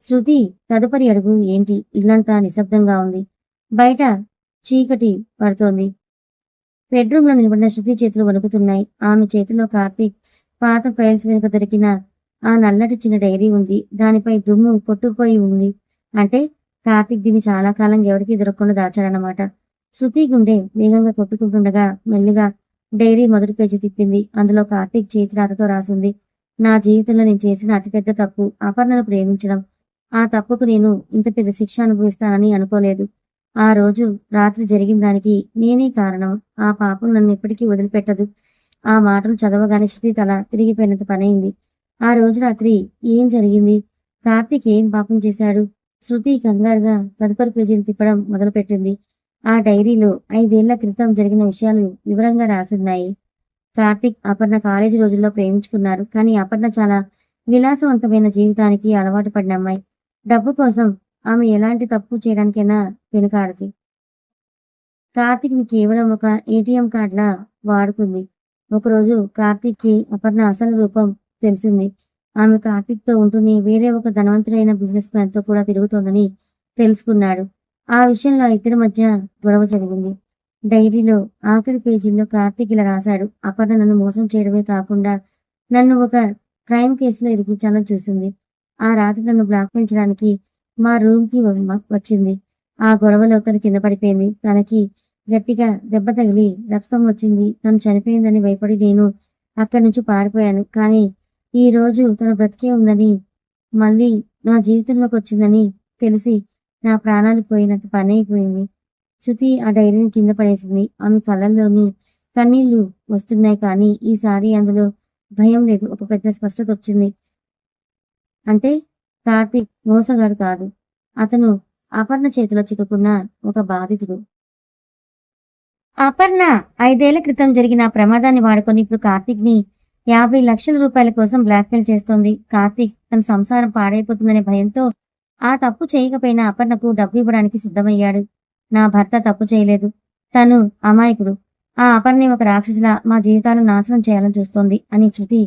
A: శృతి తదుపరి అడుగు ఏంటి? ఇల్లంతా నిశ్శబ్దంగా ఉంది. బయట చీకటి పడుతోంది. బెడ్రూమ్లో నిలబడిన శృతి చేతులు వణుకుతున్నాయి. ఆమె చేతిలో కార్తీక్ పాత ఫైల్స్ వెనుక దొరికిన ఆ నల్లటి చిన్న డైరీ ఉంది. దానిపై దుమ్ము కొట్టుకుపోయి ఉంది. అంటే కార్తీక్ దీన్ని చాలా కాలంగా ఎవరికీ దొరకకుండా దాచాడనమాట. శృతి గుండె వేగంగా కొట్టుకుంటుండగా మెల్లిగా డైరీ మొదటి పేజీ తిప్పింది. అందులో కార్తీక్ చేతి రాతతో రాసింది. నా జీవితంలో నేను చేసిన అతిపెద్ద తప్పు అపర్ణను ప్రేమించడం. ఆ తప్పుకు నేను ఇంత పెద్ద శిక్ష అనుభవిస్తానని అనుకోలేదు. ఆ రోజు రాత్రి జరిగిన దానికి నేనే కారణం. ఆ పాపం నన్ను ఎప్పటికీ వదిలిపెట్టదు. ఆ మాటలు చదవగానే శృతి తల తిరిగిపోయినంత పనయింది. ఆ రోజు రాత్రి ఏం జరిగింది? కార్తీక్ ఏం పాపం చేశాడు? శృతి కంగారుగా తదుపరి పేజీలు తిప్పడం మొదలుపెట్టింది. ఆ డైరీలో 5 ఏళ్ల క్రితం జరిగిన విషయాలు వివరంగా రాసున్నాయి. కార్తీక్, అపర్ణ కాలేజీ రోజుల్లో ప్రేమించుకున్నారు. కానీ అపర్ణ చాలా విలాసవంతమైన జీవితానికి అలవాటు పడిన అమ్మాయి. డబ్బు కోసం ఆమె ఎలాంటి తప్పు చేయడానికైనా వెనుకాడదు. కార్తీక్‌ని కేవలం ఒక ఏటీఎం కార్డ్‌లా వాడుకుంది. ఒకరోజు కార్తీక్‌కి అపర్ణ అసలు రూపం తెలిసింది. ఆమె కార్తీక్‌తో ఉంటూనే వేరే ఒక ధనవంతుడైన బిజినెస్ మ్యాన్‌తో కూడా తిరుగుతోందని తెలుసుకున్నాడు. ఆ విషయంలో ఆ ఇద్దరి మధ్య గొడవ జరిగింది. డైరీలో ఆఖరి పేజీల్లో కార్తీక్ ఇలా రాశాడు. అపర్ణ నన్ను మోసం చేయడమే కాకుండా నన్ను ఒక క్రైమ్ కేసులో ఇరికించాలని చూసింది. ఆ రాత్రి నన్ను బ్లాక్‌మెయిల్ చేయడానికి మా రూమ్‌కి వచ్చింది. ఆ గొడవలో తను కింద పడిపోయింది. తనకి గట్టిగా దెబ్బ తగిలి రక్తం వచ్చింది. తను చనిపోయిందని భయపడి నేను అక్కడి నుంచి పారిపోయాను. కానీ ఈ రోజు తను బ్రతికే ఉందని, మళ్ళీ నా జీవితంలోకొచ్చిందని తెలిసి నా ప్రాణాలు పోయినంత పనైపోయింది. శృతి ఆ డైరీని కింద పడేసింది. ఆమె కళ్ళల్లోని కన్నీళ్లు వస్తున్నాయి కానీ ఈసారి అందులో భయం లేదు. ఒక పెద్ద స్పష్టతొచ్చింది. అంటే కార్తీక్ మోసగాడు కాదు. అతను అపర్ణ చేతిలో చిక్కుకున్న ఒక బాధితుడు. అపర్ణ 5 ఏళ్ల క్రితం జరిగిన ఆ ప్రమాదాన్ని వాడుకొని ఇప్పుడు కార్తీక్‌ని 50 లక్షల రూపాయల కోసం బ్లాక్‌మెయిల్ చేస్తోంది. కార్తీక్ తన సంసారం పాడైపోతుందనే భయంతో ఆ తప్పు చేయకపోయినా అపర్ణకు డబ్బు ఇవ్వడానికి సిద్ధమయ్యాడు. నా భర్త తప్పు చేయలేదు. తను అమాయకుడు. ఆ అపర్ణని ఒక రాక్షసిలా మా జీవితాలను నాశనం చేయాలని చూస్తోంది అని శృతి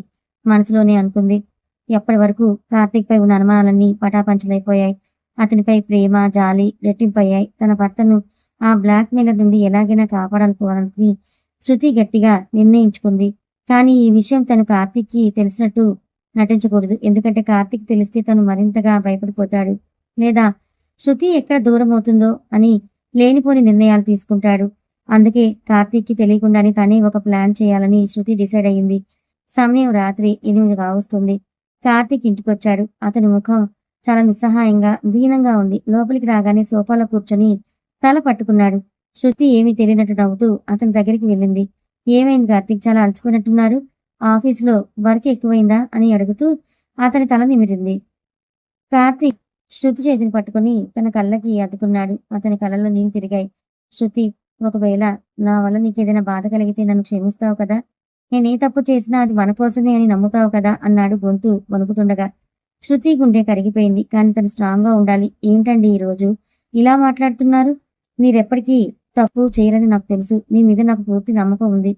A: మనసులోనే అనుకుంది. ఎప్పటి వరకు కార్తీక్‌పై ఉన్న అనుమానాలన్నీ పటాపంచలైపోయాయి. అతనిపై ప్రేమ, జాలి రెట్టింపయ్యాయి. తన భర్తను ఆ బ్లాక్‌మెయిలర్ నుండి ఎలాగైనా కాపాడాలనుకోవాలని శృతి గట్టిగా నిర్ణయించుకుంది. కానీ ఈ విషయం తను కార్తీక్‌కి తెలిసినట్టు నటించకూడదు. ఎందుకంటే కార్తీక్ తెలిస్తే తను మరింతగా భయపడిపోతాడు. లేదా శృతి ఎక్కడ దూరమవుతుందో అని లేనిపోని నిర్ణయాలు తీసుకుంటాడు. అందుకే కార్తీక్‌కి తెలియకుండానే తనే ఒక ప్లాన్ చేయాలని శృతి డిసైడ్ అయ్యింది. సమయం రాత్రి 8 కావస్తుంది. కార్తీక్ ఇంటికొచ్చాడు. అతని ముఖం చాలా నిస్సహాయంగా, దీనంగా ఉంది. లోపలికి రాగానే సోఫాలో కూర్చొని తల పట్టుకున్నాడు. శృతి ఏమీ తెలియనట్టు నవ్వుతూ అతని దగ్గరికి వెళ్ళింది. ఏమైంది కార్తీక్, చాలా అలసిపోయినట్టున్నారు? ఆఫీసులో వర్క్ ఎక్కువైందా అని అడుగుతూ అతని తల నిమిరింది. కార్తీక్ శృతి చేతిని పట్టుకుని తన కళ్ళకి అద్దుకున్నాడు. అతని కళ్ళల్లో నీళ్లు తిరిగాయి. శృతి, ఒకవేళ నా వల్ల నీకేదైనా బాధ కలిగితే నన్ను క్షమిస్తావు కదా? నేనే తప్పు చేసినా అది మన కోసమే అని నమ్ముతావు కదా అన్నాడు గొంతు వణుకుతుండగా. శృతి గుండె కరిగిపోయింది. కానీ తను స్ట్రాంగ్‌గా ఉండాలి. ఏంటండి ఈరోజు ఇలా మాట్లాడుతున్నారు? మీరెప్పటికీ తప్పు చేయరని నాకు తెలుసు. మీ మీద నాకు పూర్తి నమ్మకం ఉంది.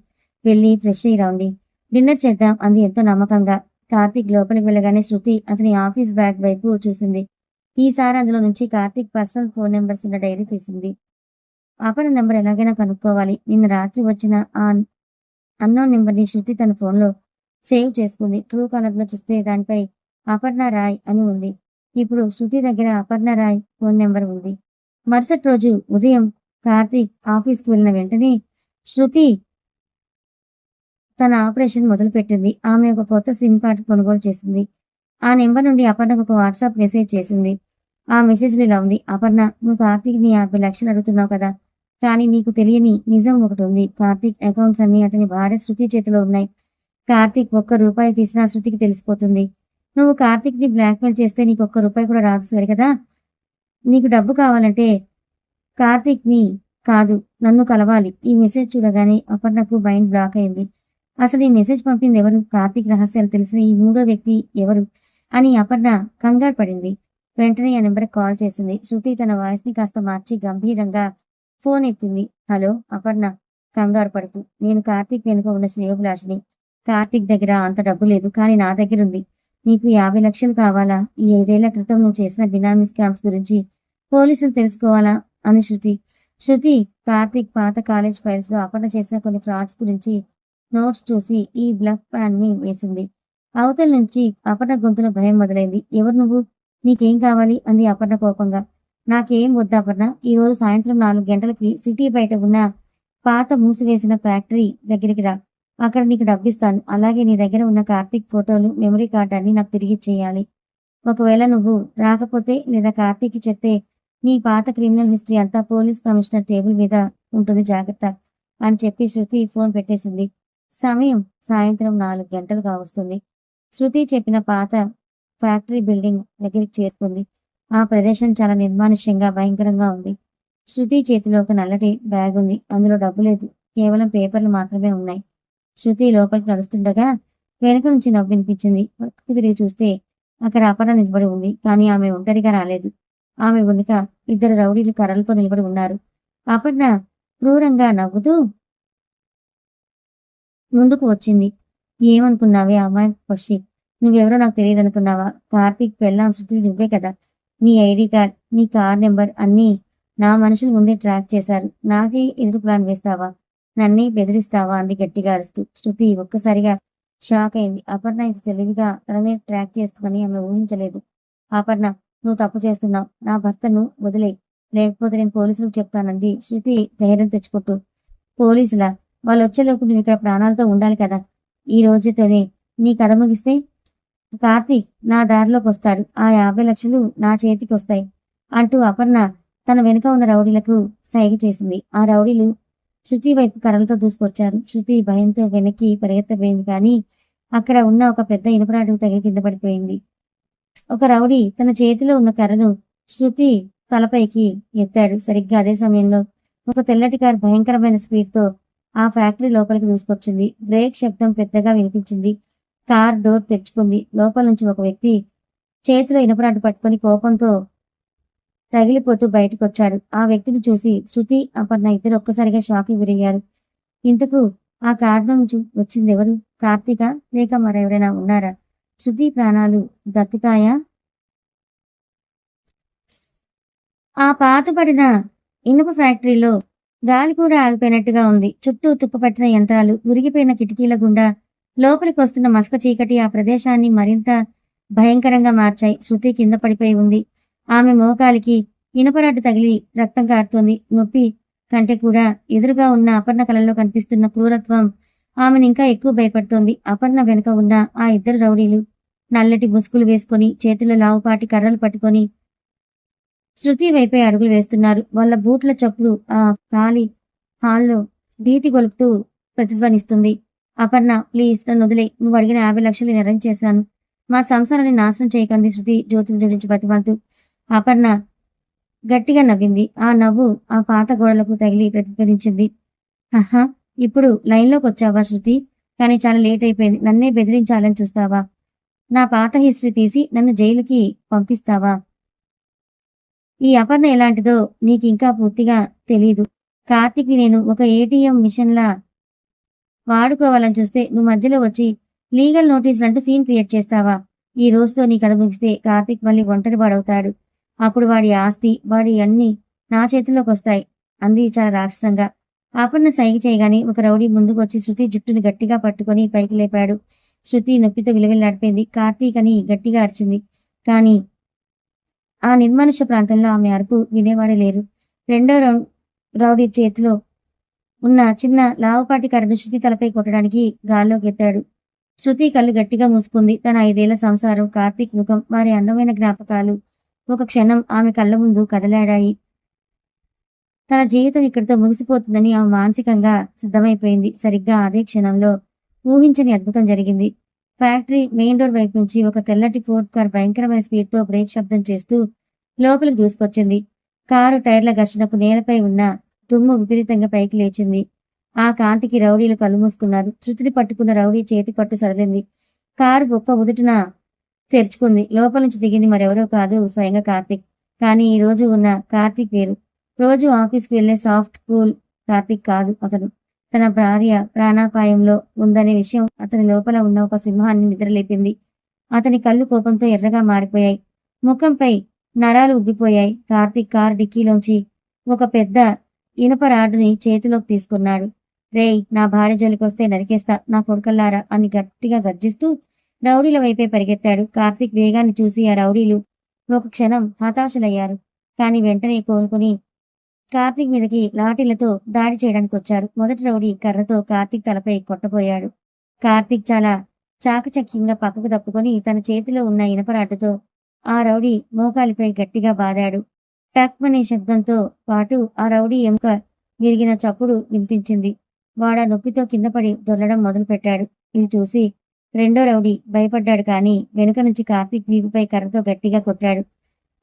A: వెళ్ళి ఫ్రెష్ అయ్యి రండి. డిన్నర్ చేద్దాం అంది ఎంతో నమ్మకంగా. కార్తీక్ లోపలికి వెళ్ళగానే శృతి అతని ఆఫీస్ బ్యాగ్ వైపు చూసింది. ఈసారి అందులో నుంచి కార్తీక్ పర్సనల్ ఫోన్ నెంబర్స్ ఉన్న డైరీ తీసింది. అపర్ణ నెంబర్ ఎలాగైనా కనుక్కోవాలి. నిన్న రాత్రి వచ్చిన ఆ అన్నోన్ నెంబర్‌ని శృతి తన ఫోన్‌లో సేవ్ చేసుకుంది. ట్రూ కాలర్‌లో చూస్తే దానిపై అపర్ణ రాయ్ అని ఉంది. ఇప్పుడు శృతి దగ్గర అపర్ణ రాయ్ ఫోన్ నెంబర్ ఉంది. మరుసటి రోజు ఉదయం కార్తీక్ ఆఫీస్‌కి వెళ్ళిన వెంటనే శృతి తన ఆపరేషన్ మొదలుపెట్టింది. ఆమె ఒక కొత్త సిమ్ కార్డ్ కొనుగోలు చేసింది. ఆ నెంబర్ నుండి అపర్ణకు ఒక వాట్సాప్ మెసేజ్ చేసింది. ఆ మెసేజ్‌లో ఇలా ఉంది. అపర్ణ, నువ్వు కార్తీక్‌ని 50 లక్షలు అడుగుతున్నావు కదా! కానీ నీకు తెలియని నిజం ఒకటి ఉంది. కార్తీక్ అకౌంట్స్ అన్నీ అతని భార్య శృతి చేతిలో ఉన్నాయి. కార్తీక్ ఒక్క రూపాయి తీసినా శృతికి తెలిసిపోతుంది. నువ్వు కార్తీక్‌ని బ్లాక్‌మెయిల్ చేస్తే నీకు ఒక్క రూపాయి కూడా రాదు సరికదా! నీకు డబ్బు కావాలంటే కార్తీక్‌ని కాదు, నన్ను కలవాలి. ఈ మెసేజ్ చూడగానే అపర్ణకు మైండ్ బ్లాక్ అయింది. అసలు ఈ మెసేజ్ పంపింది ఎవరు? కార్తీక్ రహస్యాలు తెలిసిన ఈ మూడో వ్యక్తి ఎవరు? అని అపర్ణ కంగారు పడింది. వెంటనే ఆ నెంబర్‌కి కాల్ చేసింది. శృతి తన వాయిస్‌ని కాస్త మార్చి గంభీరంగా ఫోన్ ఎత్తింది. హలో అపర్ణ, కంగారు పడకు. నేను కార్తీక్ వెనుక ఉన్న శ్రేయోభిలాషిని. కార్తీక్ దగ్గర అంత డబ్బు లేదు. కానీ నా దగ్గరుంది. నీకు 50 లక్షలు కావాలా? ఈ 5 ఏళ్ల క్రితం నువ్వు చేసిన బినామీ స్కామ్స్ గురించి పోలీసులు తెలుసుకోవాలా? అంది శృతి. శృతి కార్తీక్ పాత కాలేజ్ ఫైల్స్‌లో అపర్ణ చేసిన కొన్ని ఫ్రాడ్స్ గురించి నోట్స్ చూసి ఈ బ్లఫ్ ప్లాన్‌ని వేసింది. అవతల నుంచి అపర్ణ గొంతులో భయం మొదలైంది. ఎవరు నువ్వు? నీకేం కావాలి? అంది అపర్ణ కోపంగా. నాకేం వద్దు అపర్ణ. ఈరోజు సాయంత్రం 4 గంటలకి సిటీ బయట ఉన్న పాత మూసివేసిన ఫ్యాక్టరీ దగ్గరికి రా. అక్కడ నీకు డబ్బిస్తాను. అలాగే నీ దగ్గర ఉన్న కార్తీక్ ఫోటోలు, మెమరీ కార్డ్ అన్నీ నాకు తిరిగిచ్చేయాలి. ఒకవేళ నువ్వు రాకపోతే లేదా కార్తీక్‌కి చెప్తే నీ పాత క్రిమినల్ హిస్టరీ అంతా పోలీస్ కమిషనర్ టేబుల్ మీద ఉంటుంది జాగ్రత్త అని చెప్పి శృతి ఫోన్ పెట్టేసింది. సమయం సాయంత్రం 4 గంటలు కావస్తుంది. శృతి చెప్పిన పాత ఫ్యాక్టరీ బిల్డింగ్ దగ్గరికి చేరుకుంది. ఆ ప్రదేశం చాలా నిర్మానుష్యంగా భయంకరంగా ఉంది. శృతి చేతిలో ఒక నల్లటి బ్యాగ్ ఉంది. అందులో డబ్బు లేదు. కేవలం పేపర్లు మాత్రమే ఉన్నాయి. శృతి లోపలికి నడుస్తుండగా వెనక నుంచి నవ్వు వినిపించింది. పక్కకు తిరిగి చూస్తే అక్కడ అపర్ణ నిలబడి ఉంది. కానీ ఆమె ఒంటరిగా రాలేదు. ఆమె వెనుక 2 రౌడీలు కర్రలతో నిలబడి ఉన్నారు. అపర్ణ క్రూరంగా నవ్వుతూ ముందుకు వచ్చింది. ఏమనుకున్నావే అమ్మాయి పక్షి? నువ్వెవరో నాకు తెలియదనుకున్నావా? కార్తీక్ పెళ్ళాం శృతి నువ్వే కదా. నీ ఐడి కార్డ్, నీ కార్ నెంబర్ అన్నీ నా మనుషులు ముందే ట్రాక్ చేశారు. నాకే ఎదురు ప్లాన్ వేస్తావా? నన్నే బెదిరిస్తావా? అంది గట్టిగా అరుస్తూ. శృతి ఒక్కసారిగా షాక్ అయింది. అపర్ణ ఇంత తెలివిగా తననే ట్రాక్ చేస్తుందని ఆమె ఊహించలేదు. అపర్ణ, నువ్వు తప్పు చేస్తున్నావు. నా భర్తను వదిలేయ్. లేకపోతే నేను పోలీసులకు చెప్తానంది శృతి ధైర్యం తెచ్చుకుంటూ. పోలీసులా? వాళ్ళు వచ్చేలోపు నువ్వు ఇక్కడ ప్రాణాలతో ఉండాలి కదా. ఈ రోజుతోనే నీ కథ ముగిస్తే కార్తీక్ నా దారిలోకి వస్తాడు. ఆ 50 లక్షలు నా చేతికి వస్తాయి అంటూ అపర్ణ తన వెనుక ఉన్న రౌడీలకు సైగ చేసింది. ఆ రౌడీలు శృతి వైపు కర్రలతో దూసుకొచ్చారు. శృతి భయంతో వెనక్కి పరిగెత్తబోయింది. కానీ అక్కడ ఉన్న ఒక పెద్ద ఇనుపరాడుకు తగిలి కింద పడిపోయింది. ఒక రౌడీ తన చేతిలో ఉన్న కర్రను శృతి తలపైకి ఎత్తాడు. సరిగ్గా అదే సమయంలో ఒక తెల్లటి కారు భయంకరమైన స్పీడ్తో ఆ ఫ్యాక్టరీ లోపలికి దూసుకొచ్చింది. బ్రేక్ శబ్దం పెద్దగా వినిపించింది. కార్ డోర్ తెరుచుకుంది. లోపల నుంచి ఒక వ్యక్తి చేతిలో ఇనుపరాడు పట్టుకుని కోపంతో రగిలిపోతూ బయటకొచ్చాడు. ఆ వ్యక్తిని చూసి శృతి, అపర్ణ ఇద్దరు ఒక్కసారిగా షాక్కి గురయ్యారు. ఇంతకు ఆ కారు నుంచి వచ్చిందెవరు? కార్తీక లేక మరెవరైనా ఉన్నారా? శృతి ప్రాణాలు దక్కుతాయా? ఆ పాతబడిన ఇనుప ఫ్యాక్టరీలో గాలి కూడా ఆగిపోయినట్టుగా ఉంది. చుట్టూ తుప్పుపట్టిన యంత్రాలు, విరిగిపోయిన కిటికీల గుండా లోపలికి వస్తున్న మసక చీకటి ఆ ప్రదేశాన్ని మరింత భయంకరంగా మార్చాయి. శృతి కింద పడిపోయి ఉంది. ఆమె మోకాలికి ఇనుపరాడ్డు తగిలి రక్తం కారుతోంది. నొప్పి కంటే కూడా ఎదురుగా ఉన్న అపర్ణ కళల్లో కనిపిస్తున్న క్రూరత్వం ఆమెను ఇంకా ఎక్కువ భయపడుతోంది. అపర్ణ వెనుక ఉన్న ఆ 2 రౌడీలు నల్లటి ముసుగులు వేసుకొని చేతుల్లో లావుపాటి కర్రలు పట్టుకొని శృతి వైపే అడుగులు వేస్తున్నారు. వాళ్ళ బూట్ల చప్పుడు ఆ ఖాళీ హాల్లో భీతి గొలుపుతూ ప్రతిధ్వనిస్తుంది. అపర్ణ, ప్లీజ్ నన్ను వదిలే. నువ్వు అడిగిన 50 లక్షలు నేను అరేంజ్ చేశాను. మా సంసారాన్ని నాశనం చేయకంది శృతి జ్యోతులు జోడించి బతిమాలుతూ. అపర్ణ గట్టిగా నవ్వింది. ఆ నవ్వు ఆ పాత గోడలకు తగిలి ప్రతిధ్వనించింది. హహా, ఇప్పుడు లైన్లోకి వచ్చావా శృతి? కానీ చాలా లేట్ అయిపోయింది. నన్నే బెదిరించాలని చూస్తావా? నా పాత హిస్టరీ తీసి నన్ను జైలుకి పంపిస్తావా? ఈ అపర్ణ ఎలాంటిదో నీకింకా పూర్తిగా తెలీదు. కార్తీక్‌ని నేను ఒక ఏటీఎం మిషన్‌లా వాడుకోవాలని చూస్తే నువ్వు మధ్యలో వచ్చి లీగల్ నోటీసులంటూ సీన్ క్రియేట్ చేస్తావా? ఈ రోజుతో నీ కథ ముగిస్తే కార్తీక్ మళ్ళీ ఒంటరివాడవుతాడు. అప్పుడు వాడి ఆస్తి, వాడి అన్నీ నా చేతుల్లోకొస్తాయి అంది చాలా రాక్షసంగా. అపర్ణ సైగ చేయగానే ఒక రౌడీ ముందుకొచ్చి శృతి జుట్టుని గట్టిగా పట్టుకొని పైకి లేపాడు. శృతి నొప్పితో విలవిల్లాడిపోయింది. కార్తీక్ అని గట్టిగా అరిచింది. కానీ ఆ నిర్మానుష్య ప్రాంతంలో ఆమె అరుపు వినేవాడే లేరు. రెండో రౌడీ చేతిలో ఉన్న చిన్న లావుపాటి కర్రను శృతి తలపై కొట్టడానికి గాల్లోకి ఎత్తాడు. శృతి కళ్ళు గట్టిగా మూసుకుంది. తన 5 ఏళ్ల సంసారం, కార్తీక్ ముఖం, వారి అందమైన జ్ఞాపకాలు ఒక క్షణం ఆమె కళ్ళ ముందు కదలాడాయి. తన జీవితం ఇక్కడితో ముగిసిపోతుందని ఆమె మానసికంగా సిద్ధమైపోయింది. సరిగ్గా అదే క్షణంలో ఊహించని అద్భుతం జరిగింది. ఫ్యాక్టరీ మెయిన్ డోర్ వైపు నుంచి ఒక తెల్లటి ఫోర్డ్ కార్ భయంకరమైన స్పీడ్తో బ్రేక్ శబ్దం చేస్తూ లోపలికి దూసుకొచ్చింది. కారు టైర్ల ఘర్షణకు నేలపై ఉన్న దుమ్ము విపరీతంగా పైకి లేచింది. ఆ కాంతికి రౌడీలు కళ్ళు మూసుకున్నారు. శృతిని పట్టుకున్న రౌడీ చేతి పట్టు సడలింది. కారు బొక్క ఉదుటున తెరుచుకుంది. లోపల నుంచి దిగింది మరెవరో కాదు, స్వయంగా కార్తీక్. కానీ ఈ రోజు ఉన్న కార్తీక్ వేరు. రోజు ఆఫీస్కి వెళ్లే సాఫ్ట్ కూల్ కార్తీక్ కాదు అతను. తన భార్య ప్రాణాపాయంలో ఉందనే విషయం అతని లోపల ఉన్న ఒక సింహాన్ని నిద్రలేపింది. అతని కళ్ళు కోపంతో ఎర్రగా మారిపోయాయి. ముఖంపై నరాలు ఉబ్బిపోయాయి. కార్తీక్ కారు డిక్కీలోంచి ఒక పెద్ద ఇనుప రాడ్డుని చేతిలోకి తీసుకున్నాడు. రేయ్, నా భార్య జోలికొస్తే నరికేస్తా నా కొడుకల్లారా అని గట్టిగా గర్జిస్తూ రౌడీల వైపే పరిగెత్తాడు. కార్తీక్ వేగాన్ని చూసి ఆ రౌడీలు ఒక క్షణం హతాశులయ్యారు. కానీ వెంటనే కోలుకుని కార్తీక్ మీదకి లాఠీలతో దాడి చేయడానికి వచ్చారు. మొదటి రౌడీ కర్రతో కార్తీక్ తలపై కొట్టబోయాడు. కార్తీక్ చాలా చాకచక్యంగా పక్కకు తప్పుకొని తన చేతిలో ఉన్న ఇనపరాడ్డుతో ఆ రౌడీ మోకాలిపై గట్టిగా బాదాడు. టక్మనే శబ్దంతో పాటు ఆ రౌడీ ఎముక విరిగిన చప్పుడు వినిపించింది. వాడా నొప్పితో కిందపడి దొర్లడం మొదలుపెట్టాడు. ఇది చూసి రెండో రౌడీ భయపడ్డాడు కానీ వెనుక నుంచి కార్తీక్ వీపుపై కర్రతో గట్టిగా కొట్టాడు.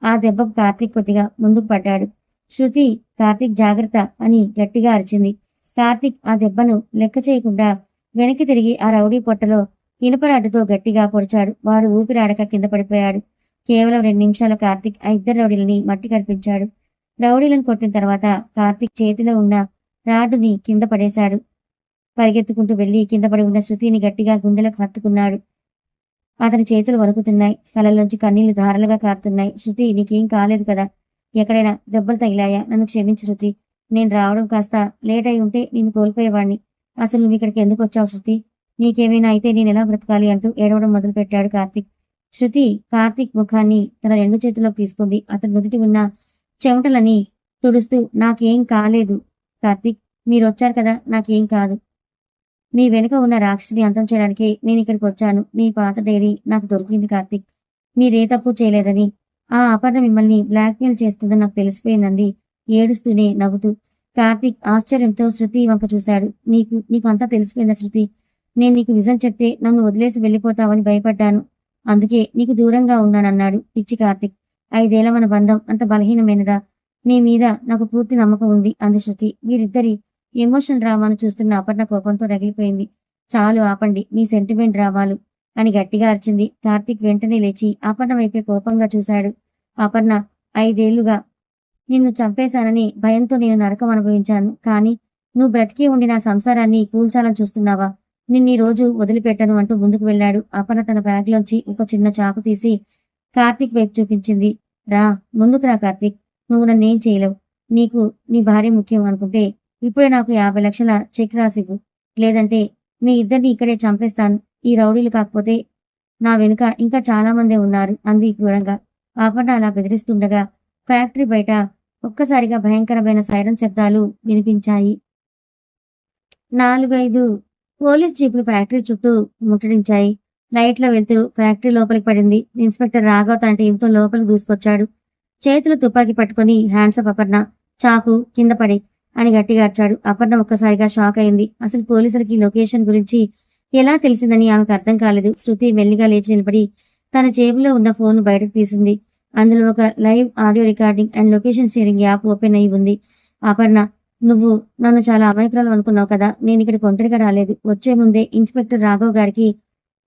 A: ఆ దెబ్బకు కార్తీక్ కొద్దిగా ముందుకు పడ్డాడు. శృతి, కార్తీక్ జాగ్రత్త అని గట్టిగా అరిచింది. కార్తీక్ ఆ దెబ్బను లెక్క చేయకుండా వెనక్కి తిరిగి ఆ రౌడీ పొట్టలో ఇనుపరాడ్డుతో గట్టిగా పొడిచాడు. వాడు ఊపిరాడక కింద పడిపోయాడు. కేవలం 2 నిమిషాల కార్తీక్ ఆ ఇద్దరు రౌడీలని మట్టి కనిపించాడు. రౌడీలను కొట్టిన తర్వాత కార్తీక్ చేతిలో ఉన్న రాడ్డుని కింద పడేశాడు. పరిగెత్తుకుంటూ వెళ్లి కింద పడి ఉన్న శృతిని గట్టిగా గుండెలకు హత్తుకున్నాడు. అతని చేతులు వణుకుతున్నాయి. కళ్ళల్లోంచి కన్నీళ్లు ధారలుగా కారుతున్నాయి. శృతి, నీకేం కాలేదు కదా? ఎక్కడైనా దెబ్బలు తగిలాయా? నన్ను క్షమించు శృతి. నేను రావడం కాస్త లేట్ అయి ఉంటే నిన్ను కోల్పోయేవాణ్ణి. అసలు నువ్వు ఇక్కడికి ఎందుకు వచ్చావు శృతి? నీకేమైనా అయితే నేనెలా బ్రతకాలి అంటూ ఏడవడం మొదలుపెట్టాడు కార్తీక్. శృతి కార్తీక్ ముఖాన్ని తన 2 చేతుల్లోకి తీసుకుంది. అతని నుదుటి ఉన్న చెమటలని తుడుస్తూ, నాకేం కాలేదు కార్తీక్. మీరొచ్చారు కదా, నాకేం కాదు. నీ వెనుక ఉన్న రాక్షసిని అంతం చేయడానికి నేను ఇక్కడికి వచ్చాను. మీ పాత డైరీ నాకు దొరికింది కార్తీక్. మీరే తప్పు చేయలేదని, ఆ అపర్ణ మిమ్మల్ని బ్లాక్మెయిల్ చేస్తుందని నాకు తెలిసిపోయిందంది ఏడుస్తూనే నవ్వుతూ. కార్తీక్ ఆశ్చర్యంతో శృతి వంక చూశాడు. నీకు అంతా తెలిసిపోయిందా శృతి? నేను నీకు నిజం చెప్తే నన్ను వదిలేసి వెళ్ళిపోతావని భయపడ్డాను. అందుకే నీకు దూరంగా ఉన్నానన్నాడు. పిచ్చి కార్తీక్, 5 ఏళ్ల మన బంధం అంత బలహీనమైనదా? నీ మీద నాకు పూర్తి నమ్మకం ఉంది అంది శృతి. వీరిద్దరి ఎమోషనల్ డ్రామాను చూస్తున్న అపర్ణ కోపంతో రగిలిపోయింది. చాలు ఆపండి మీ సెంటిమెంట్ డ్రామాలు అని గట్టిగా అరిచింది. కార్తీక్ వెంటనే లేచి అపర్ణ వైపే కోపంగా చూశాడు. అపర్ణ, 5 ఏళ్లుగా నిన్ను చంపేశానని భయంతో నేను నరకం అనుభవించాను. కానీ నువ్వు బ్రతికి ఉండి నా సంసారాన్ని కూల్చాలని చూస్తున్నావా? నిన్నీ రోజు వదిలిపెట్టను అంటూ ముందుకు వెళ్ళాడు. అపర్ణ తన బ్యాగ్లోంచి ఒక చిన్న చాకు తీసి కార్తీక్ వైపు చూపించింది. రా, ముందుకు రా కార్తీక్. నువ్వు నన్నేం చేయలేవు. నీకు నీ భార్య ముఖ్యం అనుకుంటే ఇప్పుడే నాకు 50 లక్షల చెక్ రాసివ్వు. లేదంటే మీ ఇద్దరిని ఇక్కడే చంపేస్తాను. ఈ రౌడీలు కాకపోతే నా వెనుక ఇంకా చాలా మందే ఉన్నారు అంది క్రూరంగా. అపర్ణ అలా బెదిరిస్తుండగా ఫ్యాక్టరీ బయట ఒక్కసారిగా భయంకరమైన సైరన్ శబ్దాలు వినిపించాయి. 4-5 పోలీస్ జీపులు ఫ్యాక్టరీ చుట్టూ ముట్టడించాయి. లైట్ల వెలుతురు ఫ్యాక్టరీ లోపలికి పడింది. ఇన్స్పెక్టర్ రాఘవ్ తన టీంతో లోపలికి దూసుకొచ్చాడు. చేతులు తుపాకీ పట్టుకుని హ్యాండ్సప్ అపర్ణ, చాకు కింద పడి అని గట్టిగా అరిచాడు. అపర్ణ ఒక్కసారిగా షాక్ అయింది. అసలు పోలీసులకి లొకేషన్ గురించి ఎలా తెలిసిందని ఆమెకు అర్థం కాలేదు. శృతి మెల్లిగా లేచి నిలబడి తన జేబులో ఉన్న ఫోన్ బయటకు తీసింది. అందులో ఒక live audio recording and location sharing app open అయి ఉంది. అపర్ణ, నువ్వు నన్ను చాలా అమాయకురాలు అనుకున్నావు కదా? నేను ఇక్కడికి ఒంటరిగా రాలేదు. వచ్చే ముందే ఇన్స్పెక్టర్ రాఘవ్ గారికి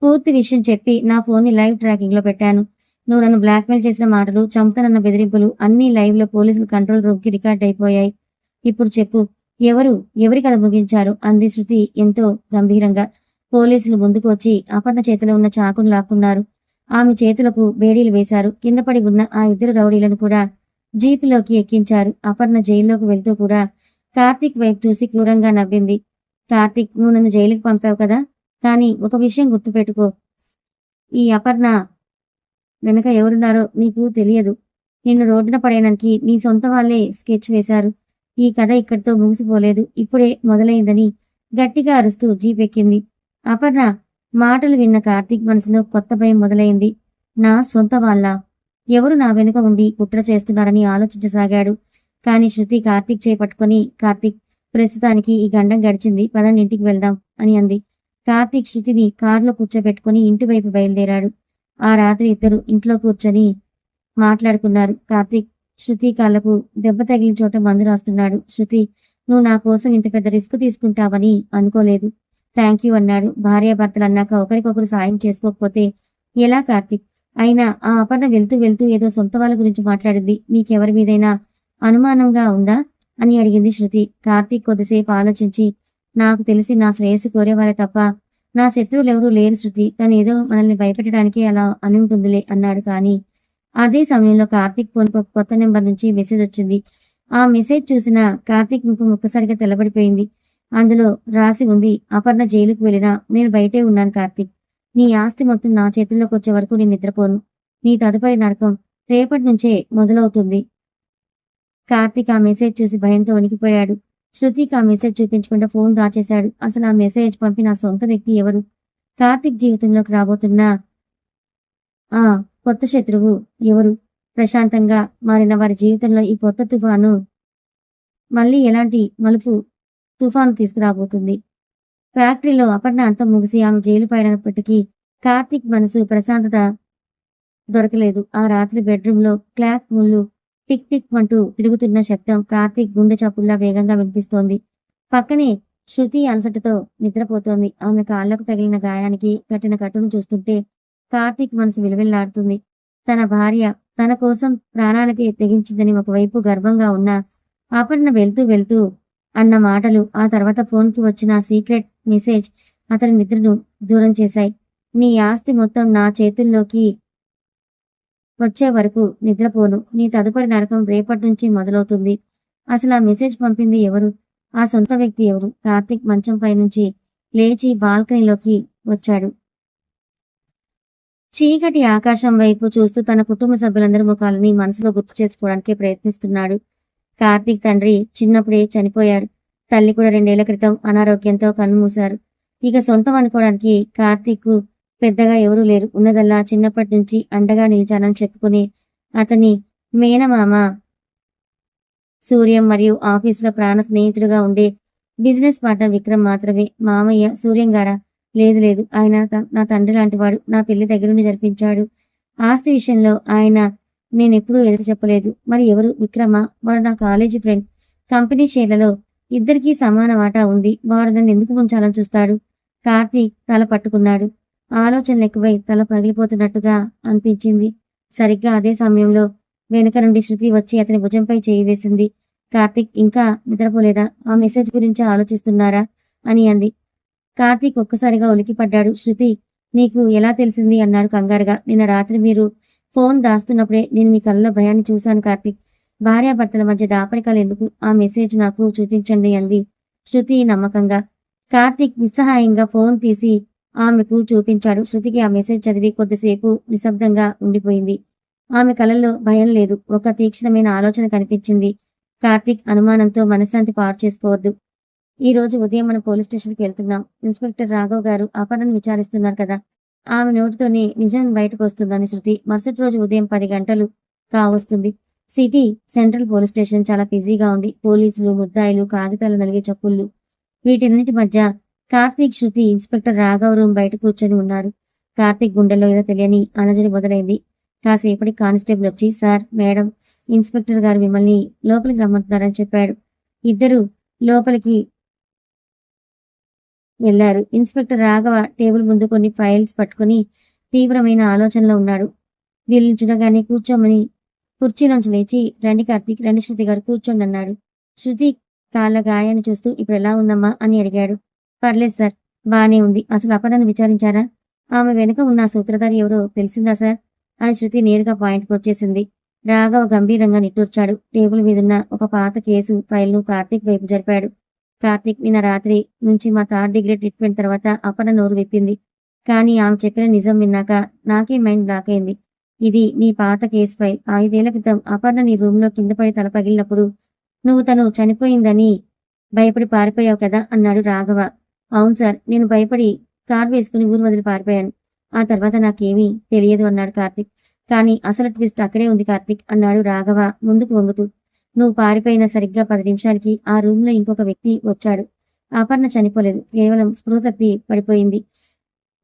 A: పూర్తి విషయం చెప్పి నా ఫోన్ని లైవ్ ట్రాకింగ్ లో పెట్టాను. నువ్వు నన్ను బ్లాక్మెయిల్ చేసిన మాటలు, చంపుతానన్న బెదిరింపులు అన్నీ లైవ్ లో పోలీసుల కంట్రోల్ రూమ్ కి రికార్డ్ అయిపోయాయి. ఇప్పుడు చెప్పు, ఎవరి కథ ముగించారు అంది శృతి ఎంతో గంభీరంగా. పోలీసులు ముందుకు వచ్చి అపర్ణ చేతిలో ఉన్న చాకును లాక్కున్నారు. ఆమె చేతులకు బేడీలు వేశారు. కింద పడి ఉన్న ఆ 2 రౌడీలను కూడా జీపులోకి ఎక్కించారు. అపర్ణ జైల్లోకి వెళ్తూ కూడా కార్తీక్ వైపు చూసి క్రూరంగా నవ్వింది. కార్తీక్, నువ్వు నన్ను జైలుకి పంపావు కదా, కానీ ఒక విషయం గుర్తుపెట్టుకో, ఈ అపర్ణ వెనక ఎవరున్నారో నీకు తెలియదు. నిన్ను రోడ్డున పడేయడానికి నీ సొంత వాళ్లే స్కెచ్ వేశారు. ఈ కథ ఇక్కడితో ముగిసిపోలేదు, ఇప్పుడే మొదలైందని గట్టిగా అరుస్తూ జీపెక్కింది. అపర్ణ మాటలు విన్న కార్తీక్ మనసులో కొత్త భయం మొదలైంది. నా సొంత వాళ్ళ ఎవరు నా వెనుక ఉండి కుట్ర చేస్తున్నారని ఆలోచించసాగాడు. కాని శృతి కార్తీక్ చేపట్టుకుని, కార్తీక్, ప్రస్తుతానికి ఈ గండం గడిచింది, పదండి ఇంటికి వెళ్దాం అని అంది. కార్తీక్ శృతిని కారులో కూర్చోబెట్టుకుని ఇంటి వైపు బయలుదేరాడు. ఆ రాత్రి ఇద్దరు ఇంట్లో కూర్చొని మాట్లాడుకున్నారు. కార్తీక్ శృతి కాళ్లకు దెబ్బ తగిలిన చోట మందు రాస్తున్నాడు. శృతి, నువ్వు నా కోసం ఇంత పెద్ద రిస్క్ తీసుకుంటావని అనుకోలేదు. థ్యాంక్ యూ అన్నాడు. భార్యాభర్తలు అన్నాక ఒకరికొకరు సాయం చేసుకోకపోతే ఎలా కార్తీక్? అయినా ఆ అపర్ణ వెళ్తూ వెళ్తూ ఏదో సొంత వాళ్ళ గురించి మాట్లాడింది. నీకెవరి మీదైనా అనుమానంగా ఉందా అని అడిగింది శృతి. కార్తీక్ కొద్దిసేపు ఆలోచించి, నాకు తెలిసి నా శ్రేయస్సు కోరేవారే తప్ప నా శత్రువులెవరూ లేరు శృతి. తను ఏదో మనల్ని భయపెట్టడానికి అలా అని ఉంటుందిలే అన్నాడు. కానీ అదే సమయంలో కార్తీక్ ఫోన్కి ఒక కొత్త నెంబర్ నుంచి మెసేజ్ వచ్చింది. ఆ మెసేజ్ చూసిన కార్తీక్ ముఖం ఒక్కసారిగా తెల్లబడిపోయింది. అందులో రాసి ఉంది, అపర్ణ జైలుకు వెళ్ళినా నేను బయటే ఉన్నాను కార్తీక్. నీ ఆస్తి మొత్తం నా చేతుల్లోకి వచ్చే వరకు నేను నిద్రపోను. నీ తదుపరి నరకం రేపటి నుంచే మొదలవుతుంది. కార్తీక్ ఆ మెసేజ్ చూసి భయంతో వణికిపోయాడు. శృతికి ఆ మెసేజ్ చూపించకుండా ఫోన్ దాచేశాడు. అసలు ఆ మెసేజ్ పంపిన సొంత వ్యక్తి ఎవరు? కార్తీక్ జీవితంలోకి రాబోతున్న ఆ కొత్త శత్రువు ఎవరు? ప్రశాంతంగా మారిన వారి జీవితంలో ఈ కొత్త తుఫాను మళ్ళీ ఎలాంటి మలుపు తుఫాను తీసుకురాబోతుంది? ఫ్యాక్టరీలో అపర్ణ అంతం ముగిసి ఆమె జైలు పాలైనప్పటికీ కార్తీక్ మనసు ప్రశాంతత దొరకలేదు. ఆ రాత్రి బెడ్రూమ్‌లో క్లాక్ ముళ్ళు టిక్ టిక్ అంటూ తిరుగుతున్న శబ్దం కార్తీక్ గుండె చప్పుడులా వేగంగా వినిపిస్తోంది. పక్కనే శృతి అలసటతో నిద్రపోతోంది. ఆమె కాళ్లకు తగిలిన గాయానికి కట్టిన కట్టును చూస్తుంటే కార్తీక్ మనసు విలవిల్లాడుతుంది. తన భార్య తన కోసం ప్రాణాలకి తెగించిందని ఒకవైపు గర్వంగా ఉన్నా అపర్ణ వెళ్తూ వెళ్తూ అన్న మాటలు, ఆ తర్వాత ఫోన్‌కి వచ్చిన సీక్రెట్ మెసేజ్ అతని నిద్రను దూరం చేశాయి. నీ ఆస్తి మొత్తం నా చేతుల్లోకి వచ్చే వరకు నిద్రపోను. నీ తదుపరి నరకం రేపట్నుంచి మొదలవుతుంది. అసలు ఆ మెసేజ్ పంపింది ఎవరు? ఆ సొంత వ్యక్తి ఎవరు? కార్తీక్ మంచంపై నుంచి లేచి బాల్కనీలోకి వచ్చాడు. చీకటి ఆకాశం వైపు చూస్తూ తన కుటుంబ సభ్యులందరి ముఖాలని మనసులో గుర్తు చేసుకోవడానికి ప్రయత్నిస్తున్నాడు. కార్తీక్ తండ్రి చిన్నప్పుడే చనిపోయారు. తల్లి కూడా 2 ఏళ్ల క్రితం అనారోగ్యంతో కన్నుమూశారు. ఇక సొంతం అనుకోవడానికి కార్తీక్ పెద్దగా ఎవరూ లేరు. ఉన్నదల్లా చిన్నప్పటి నుంచి అండగా నిలిచానని చెప్పుకుని అతని మేనమామ సూర్యం మరియు ఆఫీసులో ప్రాణ స్నేహితుడుగా ఉండే బిజినెస్ పార్ట్నర్ విక్రమ్ మాత్రమే. మామయ్య సూర్యం గారా? లేదు లేదు, ఆయన నా తండ్రి లాంటివాడు. నా పెళ్లి దగ్గరుండి జరిపించాడు. ఆస్తి విషయంలో ఆయన నేనెప్పుడూ ఎదురు చెప్పలేదు. మరి ఎవరు? విక్రమా? వాడు నా కాలేజీ ఫ్రెండ్. కంపెనీ షేర్లలో ఇద్దరికీ సమాన వాటా ఉంది. వాడు నన్ను ఎందుకు ఉంచాలని చూస్తాడు? కార్తీక్ తల పట్టుకున్నాడు. ఆలోచనలు ఎక్కువై తల పగిలిపోతున్నట్టుగా అనిపించింది. సరిగ్గా అదే సమయంలో వెనుక నుండి శృతి వచ్చి అతని భుజంపై చేయి వేసింది. కార్తీక్ ఇంకా నిద్రపోలేదా? ఆ మెసేజ్ గురించి ఆలోచిస్తున్నారా అని అంది. కార్తీక్ ఒక్కసారిగా ఉలికిపడ్డాడు. శృతి, నీకు ఎలా తెలిసింది అన్నాడు కంగారుగా. నిన్న రాత్రి మీరు ఫోన్ దాస్తున్నప్పుడే నేను మీ కళ్ళలో భయాన్ని చూశాను కార్తీక్. భార్యాభర్తల మధ్య దాపరికాలు ఎందుకు? ఆ మెసేజ్ నాకు చూపించండి అంది శృతి నమ్మకంగా. కార్తీక్ నిస్సహాయంగా ఫోన్ తీసి ఆమెకు చూపించాడు. శృతికి ఆ మెసేజ్ చదివి కొద్దిసేపు నిశ్శబ్దంగా ఉండిపోయింది. ఆమె కళ్ళల్లో భయం లేదు, ఒక తీక్షణమైన ఆలోచన కనిపించింది. కార్తీక్ అనుమానంతో మనశ్శాంతి పాడు చేసుకోవద్దు. ఈ రోజు ఉదయం మనం పోలీస్ స్టేషన్కి వెళ్తున్నాం. ఇన్స్పెక్టర్ రాఘవ్ గారు అపర్ణను విచారిస్తున్నారు కదా. ఆమె నోటితోనే నిజం బయటకు వస్తుందని శృతి. మరుసటి రోజు ఉదయం 10 గంటలు కావస్తుంది. సిటీ సెంట్రల్ పోలీస్ స్టేషన్ చాలా బిజీగా ఉంది. పోలీసులు, ముద్దాయిలు, కాగితాలు నలిగే చప్పుళ్ళు. వీటన్నిటి మధ్య కార్తీక్, శృతి ఇన్స్పెక్టర్ రాఘవ్ రూమ్ బయట కూర్చొని ఉన్నారు. కార్తీక్ గుండెల్లో ఏదో తెలియని అలజడి మొదలైంది. కాసేపటి కానిస్టేబుల్ వచ్చి, సార్, మేడం, ఇన్స్పెక్టర్ గారు మిమ్మల్ని లోపలికి రమ్మంటున్నారని చెప్పాడు. ఇద్దరు లోపలికి వెళ్లారు. ఇన్స్పెక్టర్ రాఘవ టేబుల్ ముందు కొన్ని ఫైల్స్ పట్టుకుని తీవ్రమైన ఆలోచనలో ఉన్నాడు. వీళ్ళని చూడగానే కూర్చోమని కుర్చీలోంచి లేచి, రండి కార్తీక్, రండి శృతి గారు, కూర్చోండి అన్నాడు. శృతి కాళ్ళ గాయాన్ని చూస్తూ, ఇప్పుడు ఎలా ఉందమ్మా అని అడిగాడు. పర్లేదు సార్, బానే ఉంది. అసలు అపర్ణను విచారించారా? ఆమె వెనుక ఉన్న సూత్రధారి ఎవరో తెలిసిందా సార్ అని శృతి నేరుగా పాయింట్కి వచ్చేసింది. రాఘవ గంభీరంగా నిట్టూర్చాడు. టేబుల్ మీదున్న ఒక పాత కేసు ఫైల్ను కార్తీక్ వైపు జరిపాడు. కార్తీక్, నిన్న రాత్రి నుంచి మా 3rd డిగ్రీ ట్రీట్మెంట్ తర్వాత అపర్ణ నోరు విప్పింది. కానీ ఆమె చెప్పిన నిజం విన్నాక నాకే మైండ్ బ్లాక్ అయింది. ఇది నీ పాత కేసు ఫైల్. 5 ఏళ్ల క్రితం అపర్ణ నీ రూమ్లో కింద పడి తల పగిలినప్పుడు నువ్వు తను చనిపోయిందని భయపడి పారిపోయావు కదా అన్నాడు రాఘవ. అవును సార్, నేను భయపడి కారు వేసుకుని ఊరు వదిలి పారిపోయాను. ఆ తర్వాత నాకేమీ తెలియదు అన్నాడు కార్తీక్. కానీ అసలు ట్విస్ట్ అక్కడే ఉంది కార్తీక్ అన్నాడు రాఘవ ముందుకు వంగుతూ. నువ్వు పారిపోయిన సరిగ్గా 10 నిమిషాలకి ఆ రూమ్లో ఇంకొక వ్యక్తి వచ్చాడు. అపర్ణ చనిపోలేదు, కేవలం స్పృహ తప్పి పడిపోయింది.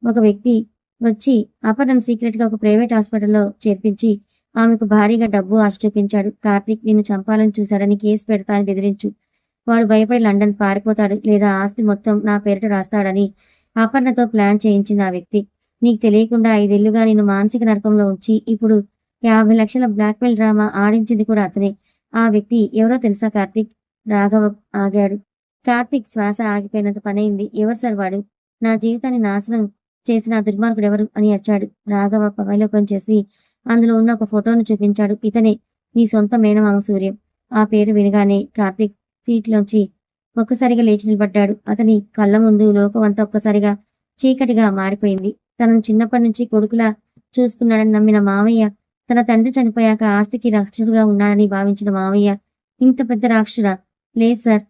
A: ఒక వ్యక్తి వచ్చి అపర్ణను సీక్రెట్గా ఒక ప్రైవేట్ హాస్పిటల్లో చేర్పించి ఆమెకు భారీగా డబ్బు ఆశ చూపించాడు. కార్తీక్, నిన్ను చంపాలని చూశాడని కేసు పెడతా అని బెదిరించు. వాడు భయపడి లండన్ పారిపోతాడు, లేదా ఆస్తి మొత్తం నా పేరిట రాస్తాడని అపర్ణతో ప్లాన్ చేయించింది ఆ వ్యక్తి. నీకు తెలియకుండా 5 ఏళ్లుగా నిన్ను మానసిక నరకంలో ఉంచి ఇప్పుడు 50 లక్షల బ్లాక్మెయిల్ డ్రామా ఆడించింది కూడా అతనే. ఆ వ్యక్తి ఎవరో తెలుసా కార్తీక్? రాఘవ ఆగాడు. కార్తీక్ శ్వాస ఆగిపోయినంత పనైంది. ఎవరు సార్ వాడు? నా జీవితాన్ని నాశనం చేసిన ఆ దుర్మార్గుడెవరు అని అరిచాడు. రాఘవ ఫైల్ ఓపెన్ చేసి అందులో ఉన్న ఒక ఫోటోను చూపించాడు. ఇతనే నీ సొంత మేనమామ సూర్యం. ఆ పేరు వినగానే కార్తీక్ సీట్లోంచి ఒక్కసారిగా లేచి నిలబడ్డాడు. అతని కళ్ళ ముందు లోకం అంతా ఒక్కసారిగా చీకటిగా మారిపోయింది. తనను చిన్నప్పటి నుంచి కొడుకులా చూసుకున్నాడని నమ్మిన మామయ్య, తన తండ్రి చనిపోయాక ఆస్తికి రక్షకుడుగా ఉన్నాడని భావించిన మామయ్య ఇంత పెద్ద రాక్షసుడా? లేదు సార్,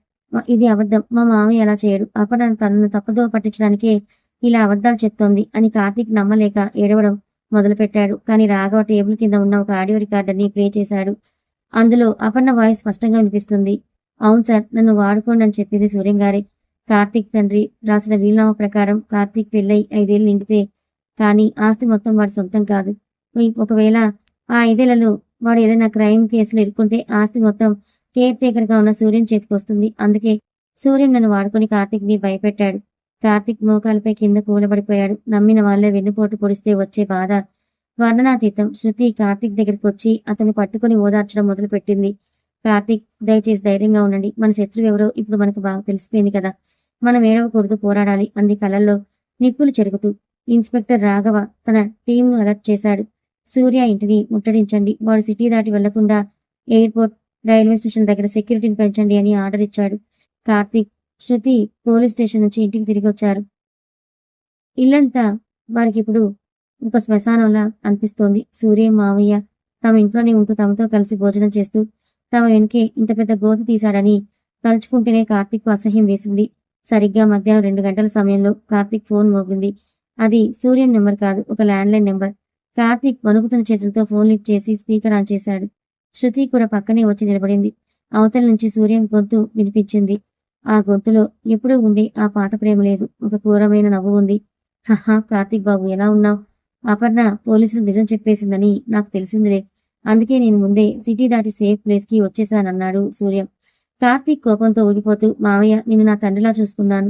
A: ఇది అబద్ధం. మా మామయ్య అలా చేయడు. అపర్ణ తనను తప్పుదో పట్టించడానికే ఇలా అబద్ధాలు చెప్తోంది అని కార్తీక్ నమ్మలేక ఏడవడం మొదలుపెట్టాడు. కానీ రాఘవ టేబుల్ కింద ఉన్న ఒక ఆడియో రికార్డర్ని ప్లే చేశాడు. అందులో అపర్ణ వాయిస్ స్పష్టంగా వినిపిస్తుంది. అవును సార్, నన్ను వాడుకోండి అని చెప్పింది సూర్యం గారే. కార్తీక్ తండ్రి రాసిన వీలునామా ప్రకారం కార్తీక్ పెళ్ళై 5 ఏళ్ళు నిండితే కానీ ఆస్తి మొత్తం వాడి సొంతం కాదు. ఒకవేళ ఆ 5 ఏళ్లలో వాడు ఏదైనా క్రైమ్ కేసులో ఇరుక్కుంటే ఆస్తి మొత్తం కేర్ టేకర్గా ఉన్న సూర్యం చేతికి వస్తుంది. అందుకే సూర్యం నన్ను వాడుకొని కార్తీక్ని భయపెట్టాడు. కార్తీక్ మోకాలపై కింద కూలబడిపోయాడు. నమ్మిన వాళ్లే వెన్నుపోటు పొడిస్తే వచ్చే బాధ వర్ణనాతీతం. శృతి కార్తీక్ దగ్గరికి వచ్చి అతన్ని పట్టుకుని ఓదార్చడం మొదలుపెట్టింది. కార్తీక్, దయచేసి ధైర్యంగా ఉండండి. మన శత్రువు ఎవరో ఇప్పుడు మనకు బాగా తెలిసిపోయింది కదా. మనం ఏడవకూడదు, పోరాడాలి అంది కళ్ళల్లో నిప్పులు చెరుగుతూ. ఇన్స్పెక్టర్ రాఘవ తన టీంను అలర్ట్ చేశాడు. సూర్య ఇంటిని ముట్టడించండి. వాడు సిటీ దాటి వెళ్లకుండా ఎయిర్పోర్ట్, రైల్వే స్టేషన్ దగ్గర సెక్యూరిటీని పెంచండి అని ఆర్డర్ ఇచ్చాడు. కార్తీక్, శృతి పోలీస్ స్టేషన్ నుంచి ఇంటికి తిరిగి వచ్చారు. ఇల్లంతా వారికిప్పుడు ఒక శ్మశానంలా అనిపిస్తోంది. సూర్య, మావయ్య తమ ఇంట్లోనే ఉంటూ తమతో కలిసి భోజనం చేస్తూ తమ వెనుకే ఇంత పెద్ద గోతి తీశాడని తలుచుకుంటేనే కార్తీక్ అసహ్యం వేసింది. సరిగ్గా మధ్యాహ్నం 2 గంటల సమయంలో కార్తీక్ ఫోన్ మోగింది. అది సూర్యం నెంబర్ కాదు, ఒక ల్యాండ్లైన్ నెంబర్. కార్తీక్ వణుకుతున్న చేతులతో ఫోన్ లిఫ్ట్ చేసి స్పీకర్ ఆన్ చేశాడు. శృతి కూడా పక్కనే వచ్చి నిలబడింది. అవతల నుంచి సూర్యం గొంతు వినిపించింది. ఆ గొంతులో ఎప్పుడూ ఉండే ఆ పాత ప్రేమ లేదు, ఒక క్రూరమైన నవ్వు ఉంది. హహా, కార్తీక్ బాబు, ఎలా ఉన్నావు? అపర్ణ పోలీసులు నిజం చెప్పేసిందని నాకు తెలిసిందిలే. అందుకే నేను ముందే సిటీ దాటి సేఫ్ ప్లేస్కి వచ్చేసానన్నాడు సూర్యం. కార్తీక్ కోపంతో ఊగిపోతూ, మావయ్య, నిన్ను నా తండ్రిలా చూసుకున్నాను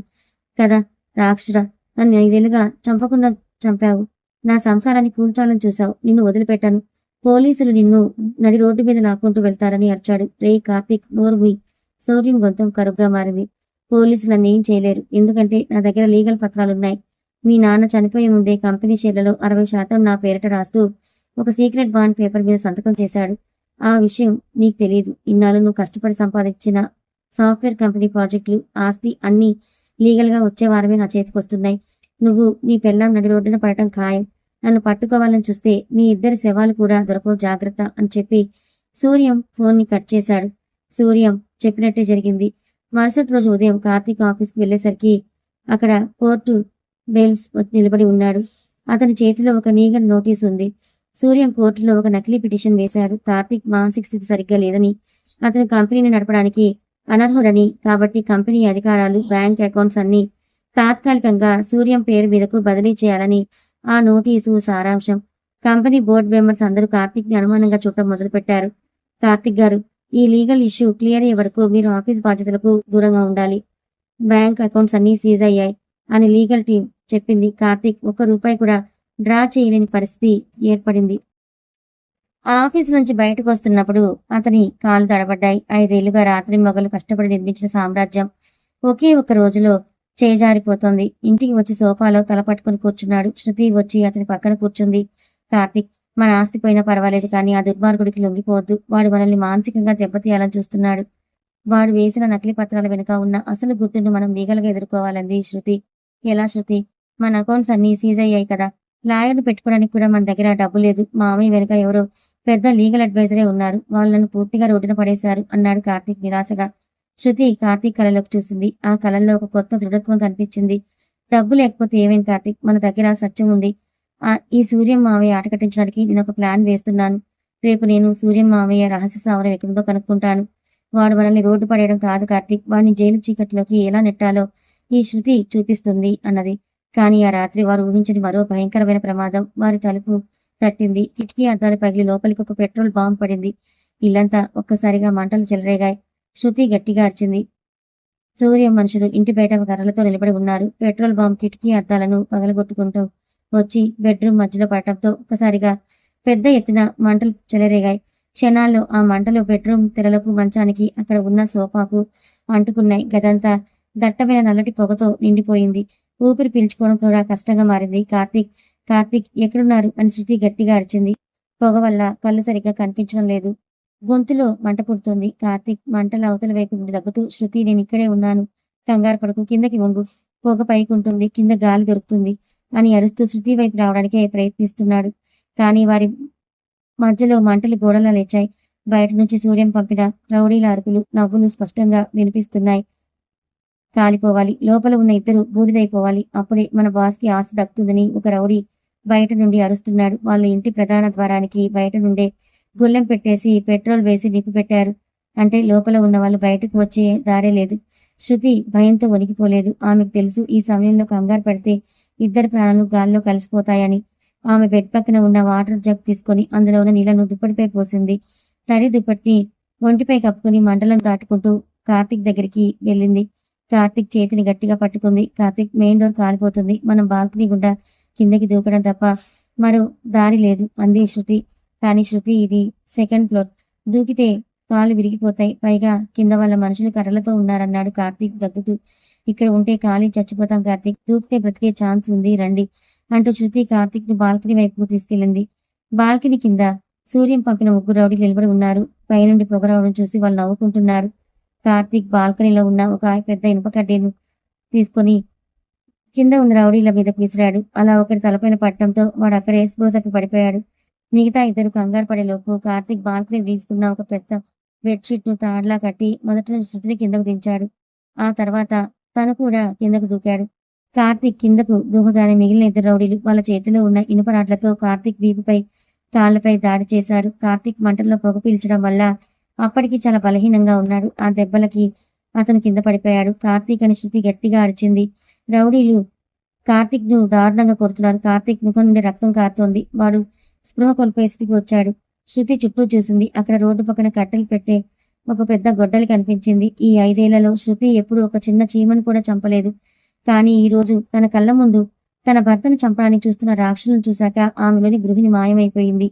A: కదా. రాక్షుడా, నన్ను 5 ఏళ్లుగా చంపకుండా చంపావు. నా సంసారాన్ని కూల్చాలని చూశావు. నిన్ను వదిలిపెట్టాను. పోలీసులు నిన్ను నడి రోడ్డు మీద లాక్కుంటూ వెళ్తారని అరిచాడు. రే కార్తీక్, నోరు మూయ్. సూర్యం గొంతం కరుగ్గా మారింది. పోలీసులు నన్నేం చేయలేరు, ఎందుకంటే నా దగ్గర లీగల్ పత్రాలున్నాయి. మీ నాన్న చనిపోయే ముందే కంపెనీ షేర్లలో 60% నా పేరిట రాస్తూ ఒక సీక్రెట్ బాండ్ పేపర్ మీద సంతకం చేశాడు. ఆ విషయం నీకు తెలియదు. ఇన్నాళ్ళు నువ్వు కష్టపడి సంపాదించిన సాఫ్ట్వేర్ కంపెనీ ప్రాజెక్టులు, ఆస్తి అన్నీ లీగల్గా వచ్చే వారమే నా చేతికి వస్తున్నాయి. నువ్వు నీ పెళ్ళాం నడి రోడ్డున పడటం ఖాయం. నన్ను పట్టుకోవాలని చూస్తే మీ ఇద్దరి శవాలు కూడా దొరకవు, జాగ్రత్త అని చెప్పి సూర్యం ఫోన్ని కట్ చేశాడు. సూర్యం చెప్పినట్టే జరిగింది. మరుసటి రోజు ఉదయం కార్తీక్ ఆఫీస్కి వెళ్లేసరికి అక్కడ కోర్టు బెయిల్స్ నిలబడి ఉన్నాడు. అతని చేతిలో ఒక లీగల్ నోటీస్ ఉంది. సూర్యం కోర్టులో ఒక నకిలీ పిటిషన్ వేశాడు. కార్తీక్ మానసిక స్థితి సరిగ్గా లేదని, అతని కంపెనీని నడపడానికి అనర్హుడని, కాబట్టి కంపెనీ అధికారాలు, బ్యాంక్ అకౌంట్స్ అన్నీ తాత్కాలికంగా సూర్యం పేరు మీదకు బదిలీ చేయాలని ఆ నోటీసు సారాంశం. కంపెనీ బోర్డు మెంబర్స్ అందరూ కార్తీక్ ని అనుమానంగా చూడటం మొదలుపెట్టారు. కార్తీక్ గారు, ఈ లీగల్ ఇష్యూ క్లియర్ అయ్యే వరకు మీరు ఆఫీస్ బాధ్యతలకు దూరంగా ఉండాలి. బ్యాంక్ అకౌంట్స్ అన్నీ సీజ్ అయ్యాయి అని లీగల్ టీం చెప్పింది. కార్తీక్ ₹1 కూడా డ్రా చేయలేని పరిస్థితి ఏర్పడింది. ఆఫీస్ నుంచి బయటకు వస్తున్నప్పుడు అతని కాళ్ళు తడబడ్డాయి. 5 ఏళ్లుగా రాత్రి మొగలు కష్టపడి నిర్మించిన సామ్రాజ్యం ఒకే ఒక్క రోజులో చేజారిపోతోంది. ఇంటికి వచ్చి సోఫాలో తల పట్టుకుని కూర్చున్నాడు. శృతి వచ్చి అతని పక్కన కూర్చుంది. కార్తీక్, మన ఆస్తి పోయినా పర్వాలేదు, కానీ ఆ దుర్మార్గుడికి లొంగిపోవద్దు. వాడు మనల్ని మానసికంగా దెబ్బతీయాలని చూస్తున్నాడు. వాడు వేసిన నకిలీ పత్రాల వెనుక ఉన్న అసలు గుట్టును మనం లీగల్గా ఎదుర్కోవాలంది శృతి. ఎలా శృతి? మన అకౌంట్స్ అన్నీ సీజ్ అయ్యాయి కదా. లాయర్ను పెట్టుకోవడానికి కూడా మన దగ్గర డబ్బు లేదు. మామయ్య వెనుక ఎవరో పెద్ద లీగల్ అడ్వైజరే ఉన్నారు. వాళ్ళను పూర్తిగా రోడ్డున పడేశారు అన్నాడు కార్తీక్ నిరాశగా. శృతి కార్తీక్ కళ్ళలోకి చూసింది. ఆ కళ్ళల్లో ఒక కొత్త దృఢత్వం కనిపించింది. డబ్బు లేకపోతే ఏమేం కార్తీక్, మన దగ్గర సత్యం ఉంది. ఈ సూర్యం మావయ్య ఆట కట్టించడానికి నేను ఒక ప్లాన్ వేస్తున్నాను. రేపు నేను సూర్యం మావయ్య రహస్య స్థావరం ఎక్కడుందో కనుక్కుంటాను. వాడు మనల్ని రోడ్డు పడేయడం కాదు కార్తీక్, వాడిని జైలు చీకట్లోకి ఎలా నెట్టాలో ఈ శృతి చూపిస్తుంది అన్నది. కానీ ఆ రాత్రి వారు ఊహించని మరో భయంకరమైన ప్రమాదం వారి తలుపు తట్టింది. కిటికీ అద్దాలు పగిలి లోపలికి ఒక పెట్రోల్ బాంబు పడింది. ఇల్లంతా ఒక్కసారిగా మంటలు చెలరేగాయి. శృతి గట్టిగా అరిచింది. సూర్యం మనుషులు ఇంటి బయట కర్రలతో నిలబడి ఉన్నారు. పెట్రోల్ బాంబు కిటికీ అద్దాలను పగలగొట్టుకుంటూ వచ్చి బెడ్రూమ్ మధ్యలో పడటంతో ఒక్కసారిగా పెద్ద ఎత్తున మంటలు చెలరేగాయి. క్షణాల్లో ఆ మంటలు బెడ్రూమ్ తెరలకు, మంచానికి, అక్కడ ఉన్న సోఫాకు అంటుకున్నాయి. గదంతా దట్టమైన నల్లటి పొగతో నిండిపోయింది. ఊపిరి పీల్చుకోవడం కూడా కష్టంగా మారింది. కార్తీక్, కార్తీక్ ఎక్కడున్నారు అని శృతి గట్టిగా అరిచింది. పొగ వల్ల కళ్ళు సరిగ్గా కనిపించడం లేదు. గొంతులో మంట పుడుతోంది. కార్తీక్ మంటల అవతల వైపు నుండి దగ్గుతూ, శృతి, నేను ఇక్కడే ఉన్నాను, కంగారు పడకు, కిందకి వంగు, పొగ పైకుంటుంది, కింద గాలి దొరుకుతుంది అని అరుస్తూ శృతి వైపు రావడానికే ప్రయత్నిస్తున్నాడు. కానీ వారి మధ్యలో మంటలు గోడలా లేచాయి. బయట నుంచి సూర్యం పంపిన రౌడీల అరుపులు, నవ్వులు స్పష్టంగా వినిపిస్తున్నాయి. కాలిపోవాలి, లోపల ఉన్న ఇద్దరు బూడిదైపోవాలి, అప్పుడే మన బాస్కి ఆస్తి దక్కుతుందని ఒక రౌడీ బయట నుండి అరుస్తున్నాడు. వాళ్ళ ఇంటి ప్రధాన ద్వారానికి బయట నుండే గొల్లెం పెట్టేసి పెట్రోల్ వేసి నిప్పు పెట్టారు. అంటే లోపల ఉన్న వాళ్ళు బయటకు వచ్చే దారే లేదు. శృతి భయంతో వణికిపోలేదు. ఆమెకు తెలుసు ఈ సమయంలో కంగారు పడితే ఇద్దరి ప్రాణాలు గాల్లో కలిసిపోతాయని. ఆమె బెడ్ పక్కన ఉన్న వాటర్ జగ్ తీసుకొని అందులో ఉన్న నీళ్లను దుప్పటిపై పోసింది. తడి దుప్పటిని ఒంటిపై కప్పుకొని మంటలను దాటుకుంటూ కార్తీక్ దగ్గరికి వెళ్ళింది. కార్తీక్ చేతిని గట్టిగా పట్టుకుంది. కార్తీక్, మెయిన్ డోర్ కాలిపోతుంది. మనం బాల్కనీ గుండా కిందకి దూకడం తప్ప మరో దారి లేదు అంది శృతి. కానీ శృతి, ఇది సెకండ్ ఫ్లోర్, దూకితే కాళ్ళు విరిగిపోతాయి. పైగా కింద వాళ్ళ మనుషులు కర్రలతో ఉన్నారన్నాడు కార్తీక్ దగ్గుతూ. ఇక్కడ ఉంటే కాలి చచ్చిపోతాం కార్తీక్, దూకితే బ్రతికే ఛాన్స్ ఉంది, రండి అంటూ శృతి కార్తీక్ ను బాల్కనీ వైపుకు తీసుకెళ్ళింది. బాల్కనీ కింద సూర్యం పంపిన ముగ్గురు రౌడీలు నిలబడి ఉన్నారు. పైనుండి పొగ రావడం చూసి వాళ్ళు నవ్వుకుంటున్నారు. కార్తీక్ బాల్కనీలో ఉన్న ఒక పెద్ద ఇనుప కడ్డీను తీసుకొని కింద ఉన్న రౌడీల మీదకు విసిరాడు. అలా ఒకటి తలపైన పట్టడంతో వాడు అక్కడే స్పృహ తప్పి పడిపోయాడు. మిగతా ఇద్దరు కంగారు పడేలోపు కార్తీక్ బాల్కనీ తీసుకున్న ఒక పెద్ద బెడ్షీట్ ను తాడ్లా కట్టి మొదట శృతిని కిందకు దించాడు. ఆ తర్వాత తను కూడా కిందకు దూకాడు. కార్తీక్ కిందకు దూకగానే మిగిలిన ఇద్దరు రౌడీలు వాళ్ళ చేతిలో ఉన్న ఇనుప రాడ్లతో కార్తీక్ వీపుపై కాళ్ళపై దాడి చేశారు. కార్తీక్ మంటల్లో పొగ పీల్చడం వల్ల అప్పటికి చాలా బలహీనంగా ఉన్నాడు. ఆ దెబ్బలకి అతను కింద పడిపోయాడు. కార్తీక్ అని శృతి గట్టిగా అరిచింది. రౌడీలు కార్తీక్ ను దారుణంగా కొడుతున్నారు. కార్తీక్ ముఖం నుండి రక్తం కారుతోంది. వాడు స్పృహ కోల్పోయే స్థితికి వచ్చాడు. శృతి చుట్టూ చూసింది. అక్కడ రోడ్డు పక్కన కట్టెలు పెట్టే ఒక పెద్ద గొడ్డలి కనిపించింది. ఈ 5 ఏళ్లలో శృతి ఎప్పుడు ఒక చిన్న చీమను కూడా చంపలేదు. కానీ ఈ రోజు తన కళ్ళ ముందు తన భర్తను చంపడానికి చూస్తున్న రాక్షసులను చూశాక ఆమెలోని గృహిణి మాయమైపోయింది.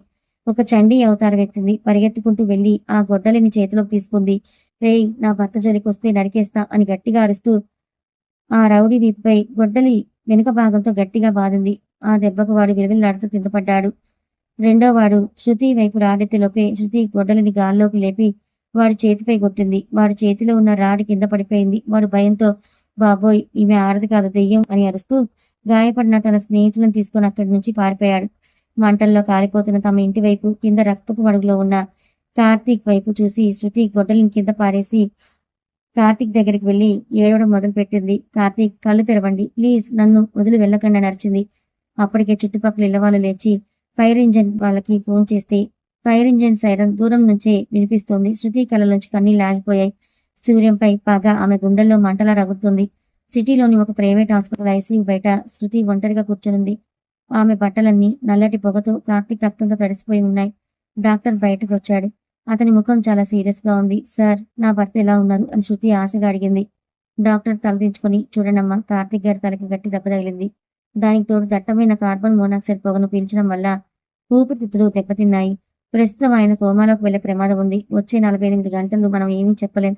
A: ఒక చండీ అవతార వ్యక్తింది. పరిగెత్తుకుంటూ వెళ్లి ఆ గొడ్డలిని చేతిలోకి తీసుకుంది. రేయ్, నా భర్త జోలికి వస్తే నరికేస్తా అని గట్టిగా అరుస్తూ ఆ రౌడీ వీపుపై గొడ్డలి వెనుక భాగంతో గట్టిగా బాదింది. ఆ దెబ్బకు వాడు విలవిల్లాడుతూ కింద పడ్డాడు. రెండో వాడు శృతి వైపు రాడెత్తేలోపే శృతి గొడ్డలిని గాల్లోకి లేపి వాడి చేతిపై కొట్టింది. వాడి చేతిలో ఉన్న రాడి కింద పడిపోయింది. వాడు భయంతో, బాబోయ్, ఈమె ఆడది కాదు, దెయ్యం అని అరుస్తూ గాయపడిన తన స్నేహితులను తీసుకుని అక్కడి నుంచి పారిపోయాడు. మంటల్లో కాలిపోతున్న తమ ఇంటి వైపు కింద రక్తపు మడుగులో ఉన్న కార్తీక్ వైపు చూసి శృతి గొడ్డలిని కింద పారేసి కార్తీక్ దగ్గరికి వెళ్లి ఏడవడం మొదలుపెట్టింది. కార్తీక్, కళ్ళు తెరవండి ప్లీజ్, నన్ను వదిలి వెళ్ళకండి అని అరిచింది. అప్పటికే చుట్టుపక్కల ఇళ్లవాళ్ళు లేచి ఫైర్ ఇంజిన్ వాళ్ళకి ఫోన్ చేస్తే ఫైర్ ఇంజిన్ సైరన్ దూరం నుంచే వినిపిస్తోంది. శృతి కళ్ళలోంచి కన్నీళ్లు ఆగిపోయాయి. సూర్యంపై పగ ఆమె గుండెల్లో మంటలా రగుతుంది. సిటీలోని ఒక ప్రైవేట్ హాస్పిటల్ ఐసీయూ బయట శృతి ఒంటరిగా కూర్చునుంది. ఆమె బట్టలన్నీ నల్లటి పొగతో కార్తీక్ రక్తంతో తడిసిపోయి ఉన్నాయి. డాక్టర్ బయటకు వచ్చాడు. అతని ముఖం చాలా సీరియస్ గా ఉంది. సార్, నా భర్త ఎలా ఉన్నారు అని శృతి ఆశగా అడిగింది. డాక్టర్ తలదించుకుని, చూడండమ్మా, కార్తీక్ గారి తలకి గట్టి దెబ్బ తగిలింది. దానికి తోడు దట్టమైన కార్బన్ మోనాక్సైడ్ పొగను పీల్చడం వల్ల ఊపిరితిత్తులు దెబ్బతిన్నాయి. ప్రస్తుతం ఆయన కోమాలోకి వెళ్లే ప్రమాదం ఉంది. వచ్చే 48 గంటలు మనం ఏమీ చెప్పలేం.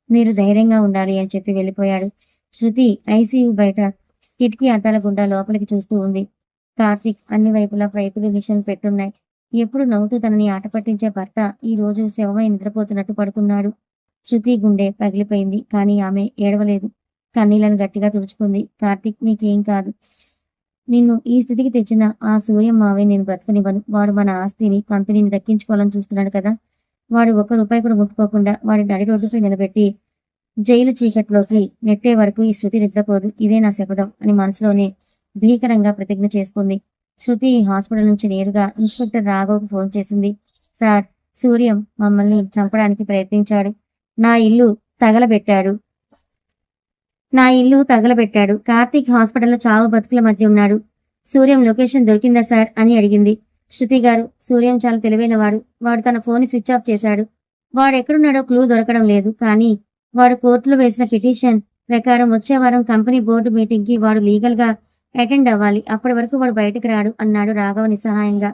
A: మీరు ధైర్యంగా ఉండాలి అని చెప్పి వెళ్ళిపోయాడు. శృతి ఐసీయూ బయట కిటికీ అద్దాల గుండా లోపలికి చూస్తూ ఉంది. కార్తీక్ అన్ని వైపులా పైపులు మిషన్ పెట్టున్నాయి. ఎప్పుడు నవ్వుతూ తనని ఆట పట్టించే భర్త ఈ రోజు శవమై నిద్రపోతున్నట్టు పడుకున్నాడు. శృతి గుండె పగిలిపోయింది. కానీ ఆమె ఏడవలేదు. కన్నీళ్లను గట్టిగా తుడుచుకుంది. కార్తీక్, నీకేం కాదు. నిన్ను ఈ స్థితికి తెచ్చిన ఆ సూర్యం మావే నేను బ్రతకనివ్వను. వాడు మన ఆస్తిని, కంపెనీని దక్కించుకోవాలని చూస్తున్నాడు కదా. వాడు 1 రూపాయి కూడా ముట్టుకోకుండా వాడి నడి రోడ్డుపై నిలబెట్టి జైలు చీకట్లోకి నెట్టే వరకు ఈ శృతి నిద్రపోదు. ఇదే నా శపథం అని మనసులోనే భీకరంగా ప్రతిజ్ఞ చేసుకుంది. శృతి హాస్పిటల్ నుంచి నేరుగా ఇన్స్పెక్టర్ రాఘవ్కు ఫోన్ చేసింది. సార్, సూర్యం మమ్మల్ని చంపడానికి ప్రయత్నించాడు. నా ఇల్లు తగలబెట్టాడు. కార్తీక్ హాస్పిటల్లో చావు బతుకుల మధ్య ఉన్నాడు. సూర్యం లొకేషన్ దొరికిందా సార్ అని అడిగింది. శృతి గారు, సూర్యం చాలా తెలివైనవాడు. వాడు తన ఫోన్ స్విచ్ ఆఫ్ చేశాడు. వాడు ఎక్కడున్నాడో క్లూ దొరకడం లేదు. కానీ వాడు కోర్టులో వేసిన పిటిషన్ ప్రకారం వచ్చే వారం కంపెనీ బోర్డు మీటింగ్ కి వాడు లీగల్ గా అటెండ్ అవ్వాలి. అప్పటి వరకు వాడు బయటకు రాడు అన్నాడు రాఘవ నిస్సహాయంగా.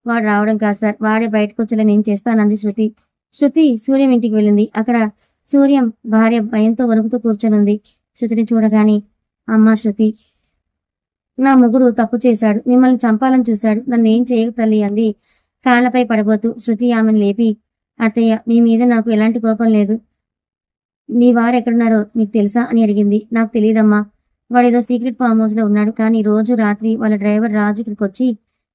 A: వాడు రావడం కాదు సార్, వాడే బయటకు వచ్చేలా నేను చేస్తానంది శృతి. శృతి సూర్యం ఇంటికి వెళ్ళింది. అక్కడ సూర్యం భార్య భయంతో వణుకుతూ కూర్చొనుంది. శృతిని చూడగానే, అమ్మా శృతి, నా మొగుడు తప్పు చేశాడు. మిమ్మల్ని చంపాలని చూశాడు. నన్ను ఏం చేయకు తల్లి అంది కాళ్ళపై పడబోతూ. శృతి ఆమెను లేపి, అత్తయ్య, మీ మీద నాకు ఎలాంటి కోపం లేదు. మీ వారు ఎక్కడున్నారో మీకు తెలుసా అని అడిగింది. నాకు తెలియదమ్మా. వాడేదో సీక్రెట్ ఫామ్ హౌస్ లో ఉన్నాడు. కానీ రోజు రాత్రి వాళ్ళ డ్రైవర్ రాజు ఇక్కడికి వచ్చి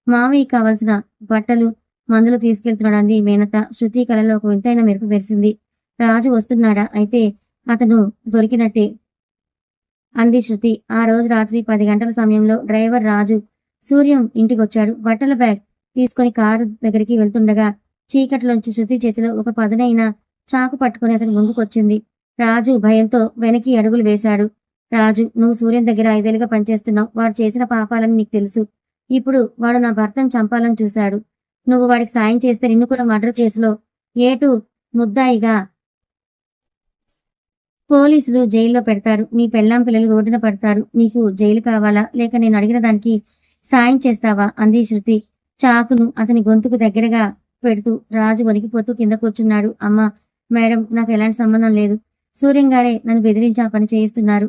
A: మామయ్యకి కావాల్సిన బట్టలు, మందులు తీసుకెళ్తున్నాడు అంది మేనత. శృతి కళలో ఒక వింతైన మెరుపు మెరిసింది. రాజు వస్తున్నాడా? అయితే అతను దొరికినట్టే అంది శృతి. ఆ రోజు రాత్రి 10 గంటల సమయంలో డ్రైవర్ రాజు సూర్యం ఇంటికొచ్చాడు. బట్టల బ్యాగ్ తీసుకొని కారు దగ్గరికి వెళ్తుండగా చీకట్లోంచి శృతి చేతిలో ఒక పదునైన చాకు పట్టుకుని అతని ముందుకొచ్చింది. రాజు భయంతో వెనక్కి అడుగులు వేశాడు. రాజు, నువ్వు సూర్యం దగ్గర 5 ఏళ్లుగా పనిచేస్తున్నావు. వాడు చేసిన పాపాలని నీకు తెలుసు. ఇప్పుడు వాడు నా భర్తను చంపాలని చూశాడు. నువ్వు వాడికి సాయం చేస్తే నిన్ను కూడా మర్డర్ కేసులో ఏటు ముద్దాయిగా పోలీసులు జైల్లో పెడతారు. నీ పెళ్ళాం పిల్లలు రోడ్డున పడతారు. నీకు జైలు కావాలా, లేక నేను అడిగిన దానికి సాయం చేస్తావా అంది శృతి చాకును అతని గొంతుకు దగ్గరగా పెడుతూ. రాజు వణికిపోతూ కింద కూర్చున్నాడు. అమ్మా, మేడం, నాకు ఎలాంటి సంబంధం లేదు. సూర్యం గారే నన్ను బెదిరించి ఆ పని చేయిస్తున్నారు.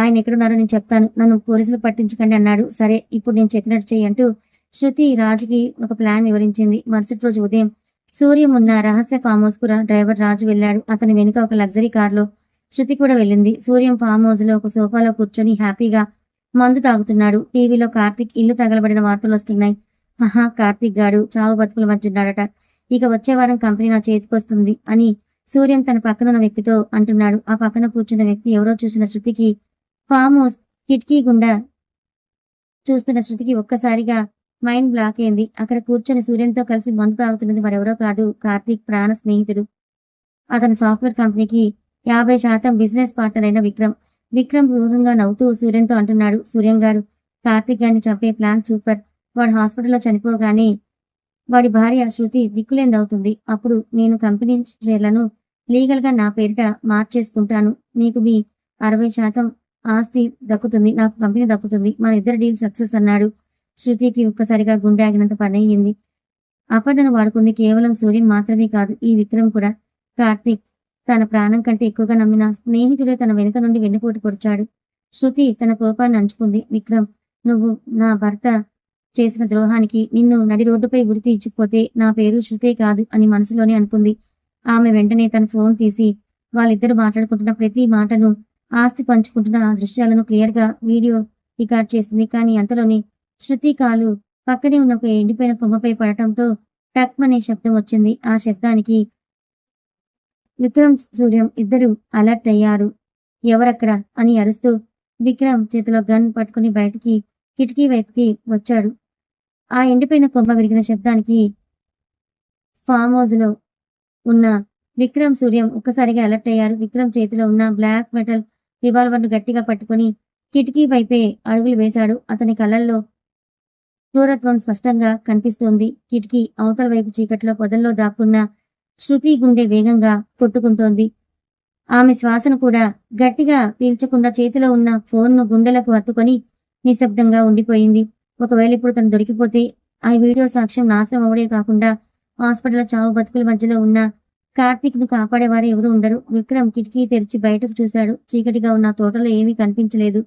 A: ఆయన ఎక్కడున్నారో నేను చెప్తాను. నన్ను పోలీసులు పట్టించకండి అన్నాడు. సరే, ఇప్పుడు నేను చెప్పినట్టు చెయ్యి అంటూ శృతి రాజుకి ఒక ప్లాన్ వివరించింది. మరుసటి రోజు ఉదయం సూర్యం ఉన్న రహస్య ఫామ్ హౌస్ కు డ్రైవర్ రాజు వెళ్ళాడు. అతని వెనుక ఒక లగ్జరీ కారులో శృతి కూడా వెళ్ళింది. సూర్యం ఫామ్ హౌస్ లో ఒక సోఫాలో కూర్చొని హ్యాపీగా మందు తాగుతున్నాడు. టీవీలో కార్తీక్ ఇల్లు తగలబడిన వార్తలు వస్తున్నాయి. ఆహా, కార్తీక్ గాడు చావు బతుకుల మధ్య ఉన్నాడట. ఇక వచ్చే వారం కంపెనీ నా చేతికొస్తుంది అని సూర్యం తన పక్కనున్న వ్యక్తితో అంటున్నాడు. ఆ పక్కన కూర్చున్న వ్యక్తి ఎవరో చూసిన శృతికి, ఫామ్ హౌస్ కిటికీ గుండా చూస్తున్న శృతికి ఒక్కసారిగా మైండ్ బ్లాక్ అయింది. అక్కడ కూర్చొని సూర్యంతో కలిసి మందు తాగుతున్నది మరెవరో కాదు, కార్తీక్ ప్రాణ స్నేహితుడు. అతని సాఫ్ట్వేర్ కంపెనీకి 50% బిజినెస్ పార్ట్నర్ అయిన విక్రమ్. విక్రమ్ క్రూరంగా నవ్వుతూ సూర్యంతో అంటున్నాడు. సూర్యం గారు, కార్తీక్ గారిని చంపే ప్లాన్ సూపర్. వాడు హాస్పిటల్లో చనిపోగానే వాడి భార్య శృతి దిక్కులేందవుతుంది. అప్పుడు నేను కంపెనీ షేర్లను లీగల్ గా నా పేరిట మార్చేసుకుంటాను. నీకు మీ 60% ఆస్తి దక్కుతుంది, నాకు కంపెనీ దక్కుతుంది. మన ఇద్దరు డీల్ సక్సెస్ అన్నాడు. శృతికి ఒక్కసారిగా గుండె ఆగినంత పని అయ్యింది. అపర్ణను వాడుకుంది కేవలం సూర్యం మాత్రమే కాదు, ఈ విక్రమ్ కూడా. కార్తీక్ తన ప్రాణం కంటే ఎక్కువగా నమ్మిన స్నేహితుడే తన వెనుక నుండి వెన్నుపోటు పొడిచాడు. శృతి తన కోపాన్ని అంచుకుంది. విక్రమ్, నువ్వు నా భర్త చేసిన ద్రోహానికి నిన్ను నడి రోడ్డుపై ఉరి తీర్చిపోతే నా పేరు శృతే కాదు అని మనసులోనే అనుకుంది. ఆమె వెంటనే తన ఫోన్ తీసి వాళ్ళిద్దరు మాట్లాడుకుంటున్న ప్రతి మాటను, ఆస్తి పంచుకుంటున్న ఆ దృశ్యాలను క్లియర్ గా వీడియో రికార్డ్ చేసింది. కానీ అంతలోనే శృతి కాలు పక్కనే ఉన్న ఒక ఎండిపోయిన కొమ్మపై పడటంతో టక్ అనే శబ్దం వచ్చింది. ఆ శబ్దానికి విక్రమ్, సూర్యం ఇద్దరు అలర్ట్ అయ్యారు. ఎవరక్కడ అని అరుస్తూ విక్రమ్ చేతిలో గన్ పట్టుకుని బయటికి కిటికీ వైపుకి వచ్చాడు. ఆ ఎండిపోయిన కొమ్మ విరిగిన శబ్దానికి ఫామ్ హౌస్ లో ఉన్న విక్రమ్, సూర్యం ఒక్కసారిగా అలర్ట్ అయ్యారు. విక్రమ్ చేతిలో ఉన్న బ్లాక్ మెటల్ రివాల్వర్ ను గట్టిగా పట్టుకుని కిటికీ వైపే అడుగులు వేశాడు. అతని కళ్ళల్లో క్రూరత్వం స్పష్టంగా కనిపిస్తోంది. కిటికీ అవతల వైపు చీకట్లో పొదల్లో దాక్కున్న శృతి గుండె వేగంగా కొట్టుకుంటోంది. ఆమె శ్వాసను కూడా గట్టిగా పీల్చకుండా చేతిలో ఉన్న ఫోన్ను గుండెలకు హత్తుకొని నిశ్శబ్దంగా ఉండిపోయింది. ఒకవేళ ఇప్పుడు తను దొరికిపోతే ఆ వీడియో సాక్ష్యం నాశనం అవడే కాకుండా హాస్పిటల్ చావు బతుకుల మధ్యలో ఉన్న కార్తీక్ ను కాపాడేవారు ఎవరు ఉండరు. విక్రమ్ కిటికీ తెరిచి బయటకు చూశాడు. చీకటిగా ఉన్న తోటలో ఏమీ కనిపించలేదు.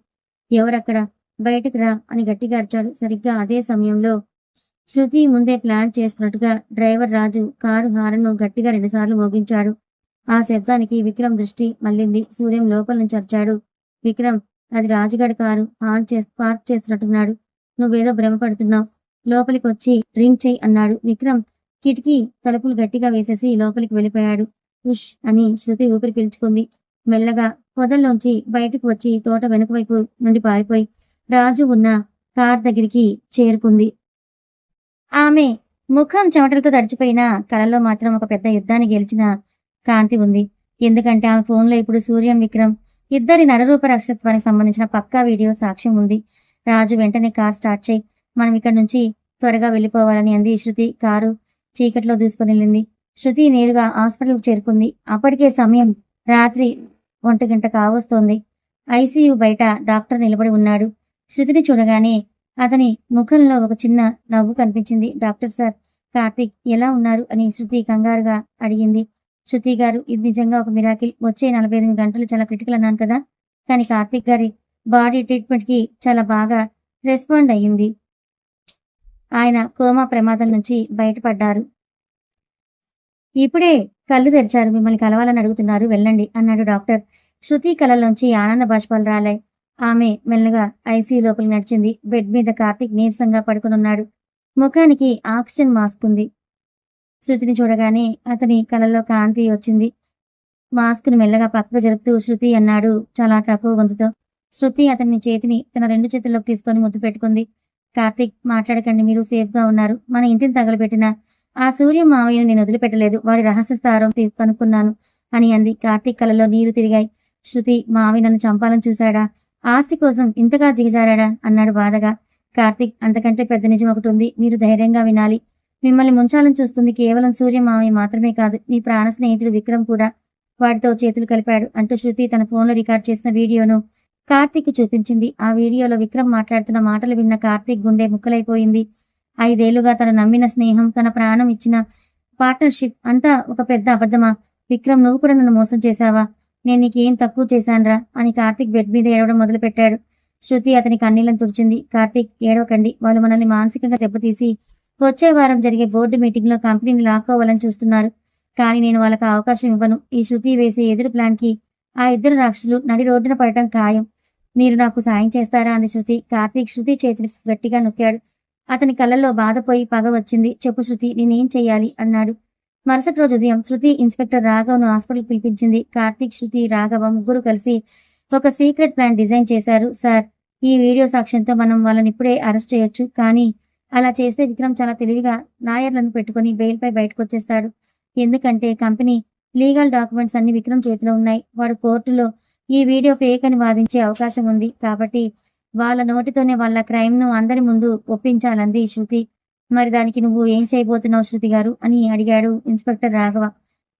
A: ఎవరక్కడ, బయటకు రా అని గట్టిగా అరిచాడు. సరిగ్గా అదే సమయంలో శృతి ముందే ప్లాన్ చేస్తున్నట్టుగా డ్రైవర్ రాజు కారు హారన్ను గట్టిగా 2 సార్లు మోగించాడు. ఆ శబ్దానికి విక్రమ్ దృష్టి మళ్ళింది. సూర్యం లోపల నుంచి అరిచాడు. విక్రమ్, అది రాజుగాడి కారు పార్క్ చేస్తున్నట్టున్నాడు. నువ్వేదో భ్రమపడుతున్నావు. లోపలికి వచ్చి రింగ్ చెయ్యి అన్నాడు. విక్రమ్ కిటికీ తలుపులు గట్టిగా వేసేసి లోపలికి వెళ్ళిపోయాడు. ఉష్ అని శృతి ఊపిరి పీల్చుకుంది. మెల్లగా పొదల్లోంచి బయటకు వచ్చి తోట వెనుక వైపు నుండి పారిపోయి రాజు ఉన్న కార్ దగ్గరికి చేరుకుంది. ఆమె ముఖం చెమటలతో తడిచిపోయిన కళ్ళలో మాత్రం ఒక పెద్ద యుద్ధాన్ని గెలిచిన కాంతి ఉంది. ఎందుకంటే ఆమె ఫోన్లో ఇప్పుడు సూర్యం, విక్రమ్ ఇద్దరి నరరూప రక్షత్వానికి సంబంధించిన పక్కా వీడియో సాక్ష్యం ఉంది. రాజు వెంటనే కార్ స్టార్ట్ చేయి, మనం ఇక్కడ నుంచి త్వరగా వెళ్ళిపోవాలని అంది. శృతి కారు చీకట్లో దూసుకొని వెళ్ళింది. శృతి నేరుగా హాస్పిటల్కు చేరుకుంది. అప్పటికే సమయం రాత్రి 1 గంట కావస్తోంది. ఐసీయూ బయట డాక్టర్ నిలబడి ఉన్నాడు. శృతిని చూడగానే అతని ముఖంలో ఒక చిన్న నవ్వు కనిపించింది. డాక్టర్ సార్, కార్తీక్ ఎలా ఉన్నారు అని శృతి కంగారుగా అడిగింది. శృతి గారు, ఇది నిజంగా ఒక మిరాకిల్. వచ్చే 48 గంటలు చాలా క్రిటికల్ అన్నాను కదా, కానీ కార్తీక్ గారి బాడీ ట్రీట్మెంట్ కి చాలా బాగా రెస్పాండ్ అయ్యింది. ఆయన కోమా ప్రమాదం నుంచి బయటపడ్డారు. ఇప్పుడే కళ్ళు తెరిచారు. మిమ్మల్ని కలవాలని అడుగుతున్నారు, వెళ్ళండి అన్నాడు డాక్టర్. శృతి కళ్ళలోంచి ఆనంద బాష్పాలు రాలాయి. ఆమె మెల్లగా ఐసీయూ లోపలికి నడిచింది. బెడ్ మీద కార్తీక్ నీరసంగా పడుకునున్నాడు. ముఖానికి ఆక్సిజన్ మాస్క్ ఉంది. శృతిని చూడగానే అతని కళ్ళల్లో కాంతి వచ్చింది. మాస్క్ ను మెల్లగా పక్కకు జరుపుతూ శృతి అన్నాడు చాలా తక్కువ గొంతుతో. శృతి అతని చేతిని తన 2 చేతుల్లోకి తీసుకొని ముద్దు పెట్టుకుంది. కార్తీక్, మాట్లాడకండి, మీరు సేఫ్గా ఉన్నారు. మన ఇంటిని తగలబెట్టిన ఆ సూర్యం మావయ్యను నేను వదిలిపెట్టలేదు. వాడి రహస్య స్థారం కనుక్కున్నాను అని అంది. కార్తీక్ కళ్ళలో నీరు తిరిగాయి. శృతి, మావయ్య నన్ను చంపాలని చూశాడా? ఆస్తి కోసం ఇంతగా దిగజారాడా అన్నాడు బాధగా. కార్తీక్, అంతకంటే పెద్ద నిజం ఒకటి ఉంది. మీరు ధైర్యంగా వినాలి. మిమ్మల్ని ముంచాలని చూస్తుంది కేవలం సూర్య మావయ్య మాత్రమే కాదు, మీ ప్రాణ స్నేహితుడు విక్రమ్ కూడా వాడితో చేతులు కలిపాడు అంటూ శృతి తన ఫోన్లో రికార్డ్ చేసిన వీడియోను కార్తీక్ చూపించింది. ఆ వీడియోలో విక్రమ్ మాట్లాడుతున్న మాటలు విన్న కార్తీక్ గుండె ముక్కలైపోయింది. 5 ఏళ్లుగా తను నమ్మిన స్నేహం, తన ప్రాణం ఇచ్చిన పార్ట్నర్షిప్ అంతా ఒక పెద్ద అబద్ధమా? విక్రమ్, నువ్వు కూడా నన్ను మోసం చేశావా? నేను నీకేం తక్కువ చేశాన్రా అని కార్తీక్ బెడ్ మీద ఏడవడం మొదలుపెట్టాడు. శృతి అతని కన్నీళ్లను తుడిచింది. కార్తీక్, ఏడవకండి. వాళ్ళు మనల్ని మానసికంగా దెబ్బతీసి వచ్చే వారం జరిగే బోర్డు మీటింగ్లో కంపెనీని లాక్కోవాలని చూస్తున్నారు. కానీ నేను వాళ్ళకి అవకాశం ఇవ్వను. ఈ శృతి వేసే ఎదురు ప్లాన్కి ఆ ఇద్దరు రాక్షసులు నడి రోడ్డున పడటం ఖాయం. మీరు నాకు సాయం చేస్తారా అంది శృతి. కార్తీక్ శృతి చేతిని గట్టిగా నొక్కాడు. అతని కళ్ళల్లో బాధపోయి పగ వచ్చింది. చెప్పు శృతి, నేనేం చెయ్యాలి అన్నాడు. మరుసటి రోజు ఉదయం శృతి ఇన్స్పెక్టర్ రాఘవ్ను హాస్పిటల్కి పిలిపించింది. కార్తీక్, శృతి, రాఘవ ముగ్గురు కలిసి ఒక సీక్రెట్ ప్లాన్ డిజైన్ చేశారు. సార్, ఈ వీడియో సాక్ష్యంతో మనం వాళ్ళని ఇప్పుడే అరెస్ట్ చేయొచ్చు. కానీ అలా చేస్తే విక్రమ్ చాలా తెలివిగా లాయర్లను పెట్టుకుని బెయిల్పై బయటకు వచ్చేస్తాడు. ఎందుకంటే కంపెనీ లీగల్ డాక్యుమెంట్స్ అన్ని విక్రమ్ చేతిలో ఉన్నాయి. వాడు కోర్టులో ఈ వీడియో ఫేక్ అని వాదించే అవకాశం ఉంది. కాబట్టి వాళ్ళ నోటితోనే వాళ్ళ క్రైమ్ను అందరి ముందు ఒప్పించాలంది శృతి. మరి దానికి నువ్వు ఏం చేయబోతున్నావు శృతి గారు అని అడిగాడు ఇన్స్పెక్టర్ రాఘవ.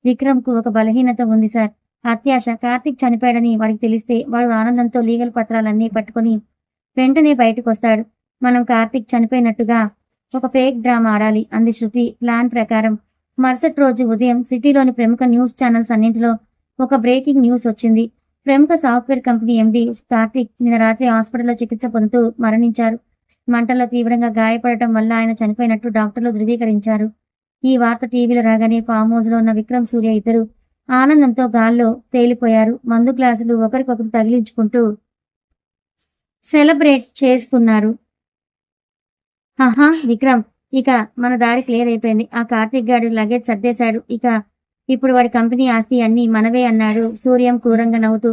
A: విక్రమ్కు ఒక బలహీనత ఉంది సార్, అత్యాశ. కార్తీక్ చనిపోయాడని వాడికి తెలిస్తే వాడు ఆనందంతో లీగల్ పత్రాలన్నీ పట్టుకుని వెంటనే బయటకు వస్తాడు. మనం కార్తీక్ చనిపోయినట్టుగా ఒక ఫేక్ డ్రామా ఆడాలి అంది శృతి. ప్లాన్ ప్రకారం మరుసటి రోజు ఉదయం సిటీలోని ప్రముఖ న్యూస్ ఛానల్స్ అన్నింటిలో ఒక బ్రేకింగ్ న్యూస్ వచ్చింది. ప్రముఖ సాఫ్ట్వేర్ కంపెనీ ఎండీ కార్తీక్ నిన్న రాత్రి హాస్పిటల్లో చికిత్స పొందుతూ మరణించారు. మంటల్లో తీవ్రంగా గాయపడటం వల్ల ఆయన చనిపోయినట్టు డాక్టర్లు ధృవీకరించారు. ఈ వార్త టీవీలో రాగానే ఫామ్ హౌస్ లో ఉన్న విక్రమ్, సూర్య ఇద్దరు ఆనందంతో గాల్లో తేలిపోయారు. మందు గ్లాసులు ఒకరికొకరు తగిలించుకుంటూ సెలబ్రేట్ చేసుకున్నారు. ఆహా విక్రమ్, ఇక మన దారి క్లియర్ అయిపోయింది. ఆ కార్తీక్ గాడు లగేజ్ సర్దేశాడు. ఇప్పుడు వాడి కంపెనీ ఆస్తి అన్నీ మనవే అన్నాడు సూర్యం క్రూరంగా నవ్వుతూ.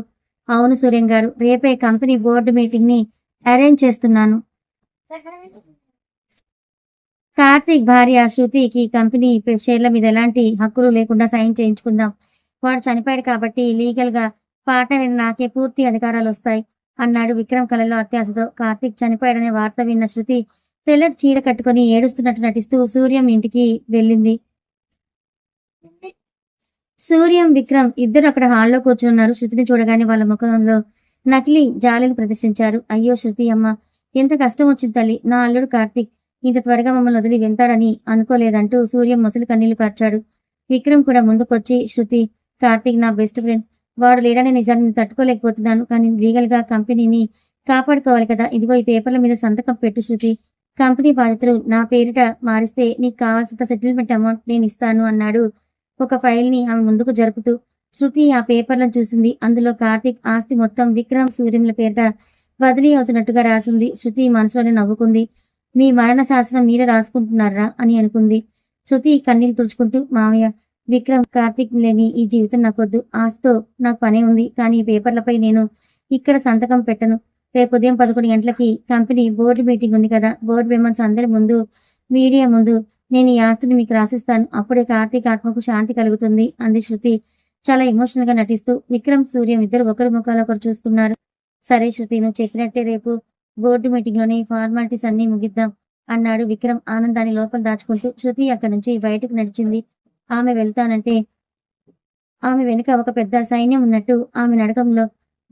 A: అవును సూర్యం గారు, రేపే కంపెనీ బోర్డు మీటింగ్ ని అరేంజ్ చేస్తున్నాను. కార్తీక్ భార్య శృతికి కంపెనీ షేర్ల మీద ఎలాంటి హక్కులు లేకుండా సైన్ చేయించుకుందాం. వాడు చనిపోయాడు కాబట్టి లీగల్ గా పార్ట్నర్ అయిన నాకే పూర్తి అధికారాలు వస్తాయి అన్నాడు విక్రమ్ కళ్ళలో అత్యాశతో. కార్తీక్ చనిపోయాడనే వార్త విన్న శృతి తెల్లటి చీర కట్టుకుని ఏడుస్తున్నట్టు నటిస్తూ సూర్యం ఇంటికి వెళ్ళింది. సూర్యం, విక్రమ్ ఇద్దరు అక్కడ హాల్లో కూర్చున్నారు. శృతిని చూడగానే వాళ్ళ ముఖంలో నకిలీ జాలిని ప్రదర్శించారు. అయ్యో శృతి అమ్మ, ఎంత కష్టం వచ్చింది తల్లి. నా అల్లుడు కార్తీక్ ఇంత త్వరగా మమ్మల్ని వదిలి వెళ్తాడని అనుకోలేదంటూ సూర్యం ముసలి కన్నీళ్లు కార్చాడు. విక్రమ్ కూడా ముందుకొచ్చి, శృతి, కార్తీక్ నా బెస్ట్ ఫ్రెండ్. వాడు లేడనే నిజాన్ని తట్టుకోలేకపోతున్నాను. కానీ లీగల్ గా కంపెనీని కాపాడుకోవాలి కదా. ఇదిగో ఈ పేపర్ల మీద సంతకం పెట్టు శృతి. కంపెనీ బాధ్యతలు నా పేరిట మారిస్తే నీకు కావాల్సిన సెటిల్మెంట్ అమౌంట్ నేను ఇస్తాను అన్నాడు ఒక ఫైల్ ని ఆమె ముందుకు జరుపుతూ. శృతి ఆ పేపర్లను చూసింది. అందులో కార్తీక్ ఆస్తి మొత్తం విక్రమ్, సూర్యంల పేరిట బదిలీ అవుతున్నట్టుగా రాసింది. శృతి మనసులోనే నవ్వుకుంది. మీ మరణ శాసనం మీరే రాసుకుంటున్నారా అని అనుకుంది. శృతి కన్నీళ్లు తుడుచుకుంటూ, మామయ్య, విక్రమ్, కార్తీక్ లేని ఈ జీవితం నాకొద్దు. ఆస్తితో నాకు పనే ఉంది. కానీ ఈ పేపర్లపై నేను ఇక్కడ సంతకం పెట్టను. రేపు ఉదయం 11 గంటలకి కంపెనీ బోర్డు మీటింగ్ ఉంది కదా. బోర్డు మెంబర్స్ అందరి ముందు, మీడియా ముందు నేను ఈ ఆస్తిని మీకు రాసిస్తాను. అప్పుడే కార్తీక్ ఆత్మకు శాంతి కలుగుతుంది అంది శృతి చాలా ఎమోషనల్ గా నటిస్తూ. విక్రమ్, సూర్యం ఇద్దరు ఒకరి ముఖాలు ఒకరు చూసుకున్నారు. సరే శృతి, నువ్వు చెప్పినట్టే రేపు బోర్డు మీటింగ్ లోనే ఫార్మాలిటీస్ అన్ని ముగిద్దాం అన్నాడు విక్రమ్ ఆనందాన్ని లోపల దాచుకుంటూ. శృతి అక్కడి నుంచి బయటకు నడిచింది. ఆమె వెళ్తానంటే ఆమె వెనుక ఒక పెద్ద సైన్యం ఉన్నట్టు ఆమె నడకంలో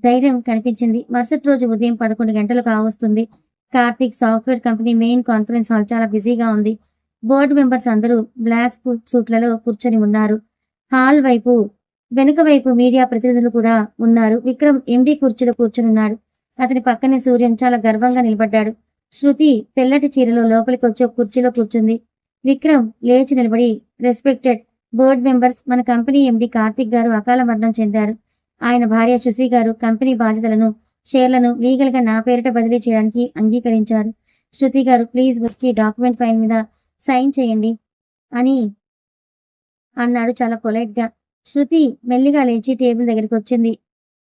A: ధైర్యం కనిపించింది. మరుసటి రోజు ఉదయం 11 గంటలకు కావస్తుంది. Karthik software company main conference hall చాలా బిజీగా ఉంది. బోర్డు మెంబర్స్ అందరూ బ్లాక్ సూట్లలో కూర్చొని ఉన్నారు. హాల్ వైపు వెనుక వైపు మీడియా ప్రతినిధులు కూడా ఉన్నారు. విక్రమ్ ఎండీ కుర్చీలో కూర్చునున్నాడు. అతని పక్కనే సూర్యం చాలా గర్వంగా నిలబడ్డాడు. శృతి తెల్లటి చీరలో లోపలికి వచ్చి ఒక కుర్చీలో కూర్చుంది. విక్రమ్ లేచి నిలబడి, రెస్పెక్టెడ్ బోర్డు మెంబర్స్, మన కంపెనీ ఎండీ కార్తీక్ గారు అకాల మరణం చెందారు. ఆయన భార్య శృతి గారు కంపెనీ బాధ్యతలను, షేర్లను లీగల్ గా నా పేరిట బదిలీ చేయడానికి అంగీకరించారు. శృతి గారు ప్లీజ్ వచ్చి డాక్యుమెంట్ ఫైల్ మీద సైన్ చేయండి అని అన్నాడు చాలా పొలైట్ గా. శృతి మెల్లిగా లేచి టేబుల్ దగ్గరికి వచ్చింది.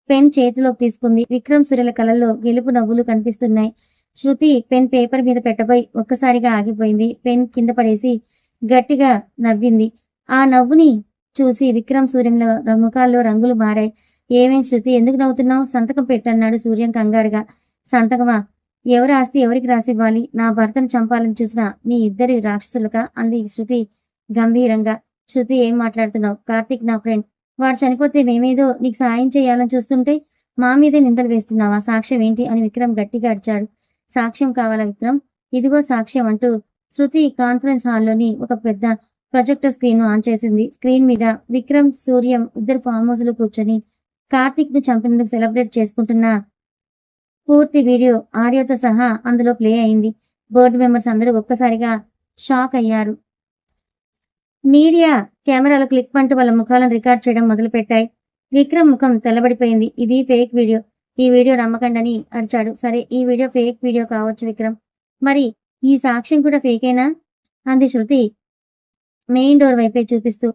A: పెన్ చేతిలోకి తీసుకుంది. విక్రమ్, సూర్యుల కళ్ళల్లో గెలుపు నవ్వులు కనిపిస్తున్నాయి. శృతి పెన్ పేపర్ మీద పెట్టబోయి ఒక్కసారిగా ఆగిపోయింది. పెన్ కింద పడేసి గట్టిగా నవ్వింది. ఆ నవ్వుని చూసి విక్రమ్ సూర్యంలో ముఖాల్లో రంగులు మారాయి. ఏమేం శృతి, ఎందుకు నవ్వుతున్నావు? సంతకం పెట్టన్నాడు సూర్యం కంగారుగా. సంతకమా? ఎవరి ఆస్తి ఎవరికి రాసివ్వాలి? నా భర్తను చంపాలని చూసిన మీ ఇద్దరి రాక్షసులుగా అంది శృతి గంభీరంగా. శృతి, ఏం మాట్లాడుతున్నావు? కార్తీక్ నా ఫ్రెండ్. వాడు చనిపోతే మేమేదో నీకు సాయం చేయాలని చూస్తుంటే మా మీదే నిందలు వేస్తున్నావా? సాక్ష్యం ఏంటి అని విక్రమ్ గట్టిగా అడిచాడు. సాక్ష్యం కావాలా విక్రమ్? ఇదిగో సాక్ష్యం అంటూ శృతి కాన్ఫరెన్స్ హాల్లోని ఒక పెద్ద ప్రొజెక్టర్ స్క్రీన్ ను ఆన్ చేసింది. స్క్రీన్ మీద విక్రమ్, సూర్యం ఇద్దరు ఫామ్ హౌస్ లో కూర్చొని కార్తీక్ ను చంపినందుకు సెలబ్రేట్ చేసుకుంటున్న పూర్తి వీడియో ఆడియోతో సహా అందులో ప్లే అయింది. బోర్డు మెంబర్స్ అందరూ ఒక్కసారిగా షాక్ అయ్యారు. మీడియా కెమెరాలు క్లిక్ అంటూ వాళ్ళ ముఖాలను రికార్డ్ చేయడం మొదలుపెట్టాయి. విక్రమ్ ముఖం తెల్లబడిపోయింది. ఇది ఫేక్ వీడియో, ఈ వీడియో నమ్మకండని అరిచాడు. సరే, ఈ వీడియో ఫేక్ వీడియో కావచ్చు విక్రమ్, మరి ఈ సాక్ష్యం కూడా ఫేకేనా అంది శృతి మెయిన్ డోర్ వైపే చూపిస్తూ.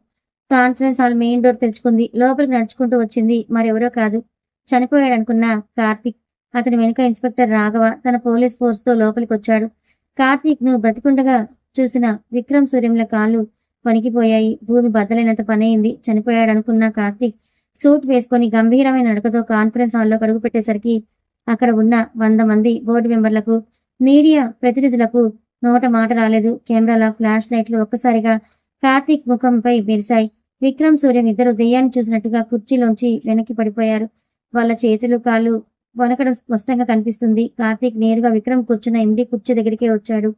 A: కాన్ఫరెన్స్ హాల్ మెయిన్ డోర్ తెరుచుకుంది. లోపలికి నడుచుకుంటూ వచ్చింది మరెవరో కాదు, చనిపోయాడనుకున్న కార్తీక్. అతని వెనుక ఇన్స్పెక్టర్ రాఘవ తన పోలీస్ ఫోర్స్ తో లోపలికి వచ్చాడు. కార్తీక్ ను బ్రతికుండగా చూసిన విక్రమ్ సూర్యంల కాళ్ళు వణికిపోయాయి. భూమి బద్దలైనంత పనయింది. చనిపోయాడనుకున్న కార్తీక్ సూట్ వేసుకొని గంభీరమైన నడకతో కాన్ఫరెన్స్ హాల్లో అడుగు పెట్టేసరికి అక్కడ ఉన్న 100 మంది బోర్డు మెంబర్లకు, మీడియా ప్రతినిధులకు నోట మాట రాలేదు. కెమెరాల ఫ్లాష్ లైట్లు ఒక్కసారిగా కార్తీక్ ముఖంపై మెరిశాయి. విక్రమ్ సూర్యం ఇద్దరు దెయ్యాన్ని చూసినట్టుగా కుర్చీలోంచి వెనక్కి పడిపోయారు. వాళ్ళ చేతులు కాళ్ళు వణకడం స్పష్టంగా కనిపిస్తుంది. కార్తీక్ నేరుగా విక్రమ్ కూర్చున్న ఎండి కుర్చీ దగ్గరికే వచ్చాడు.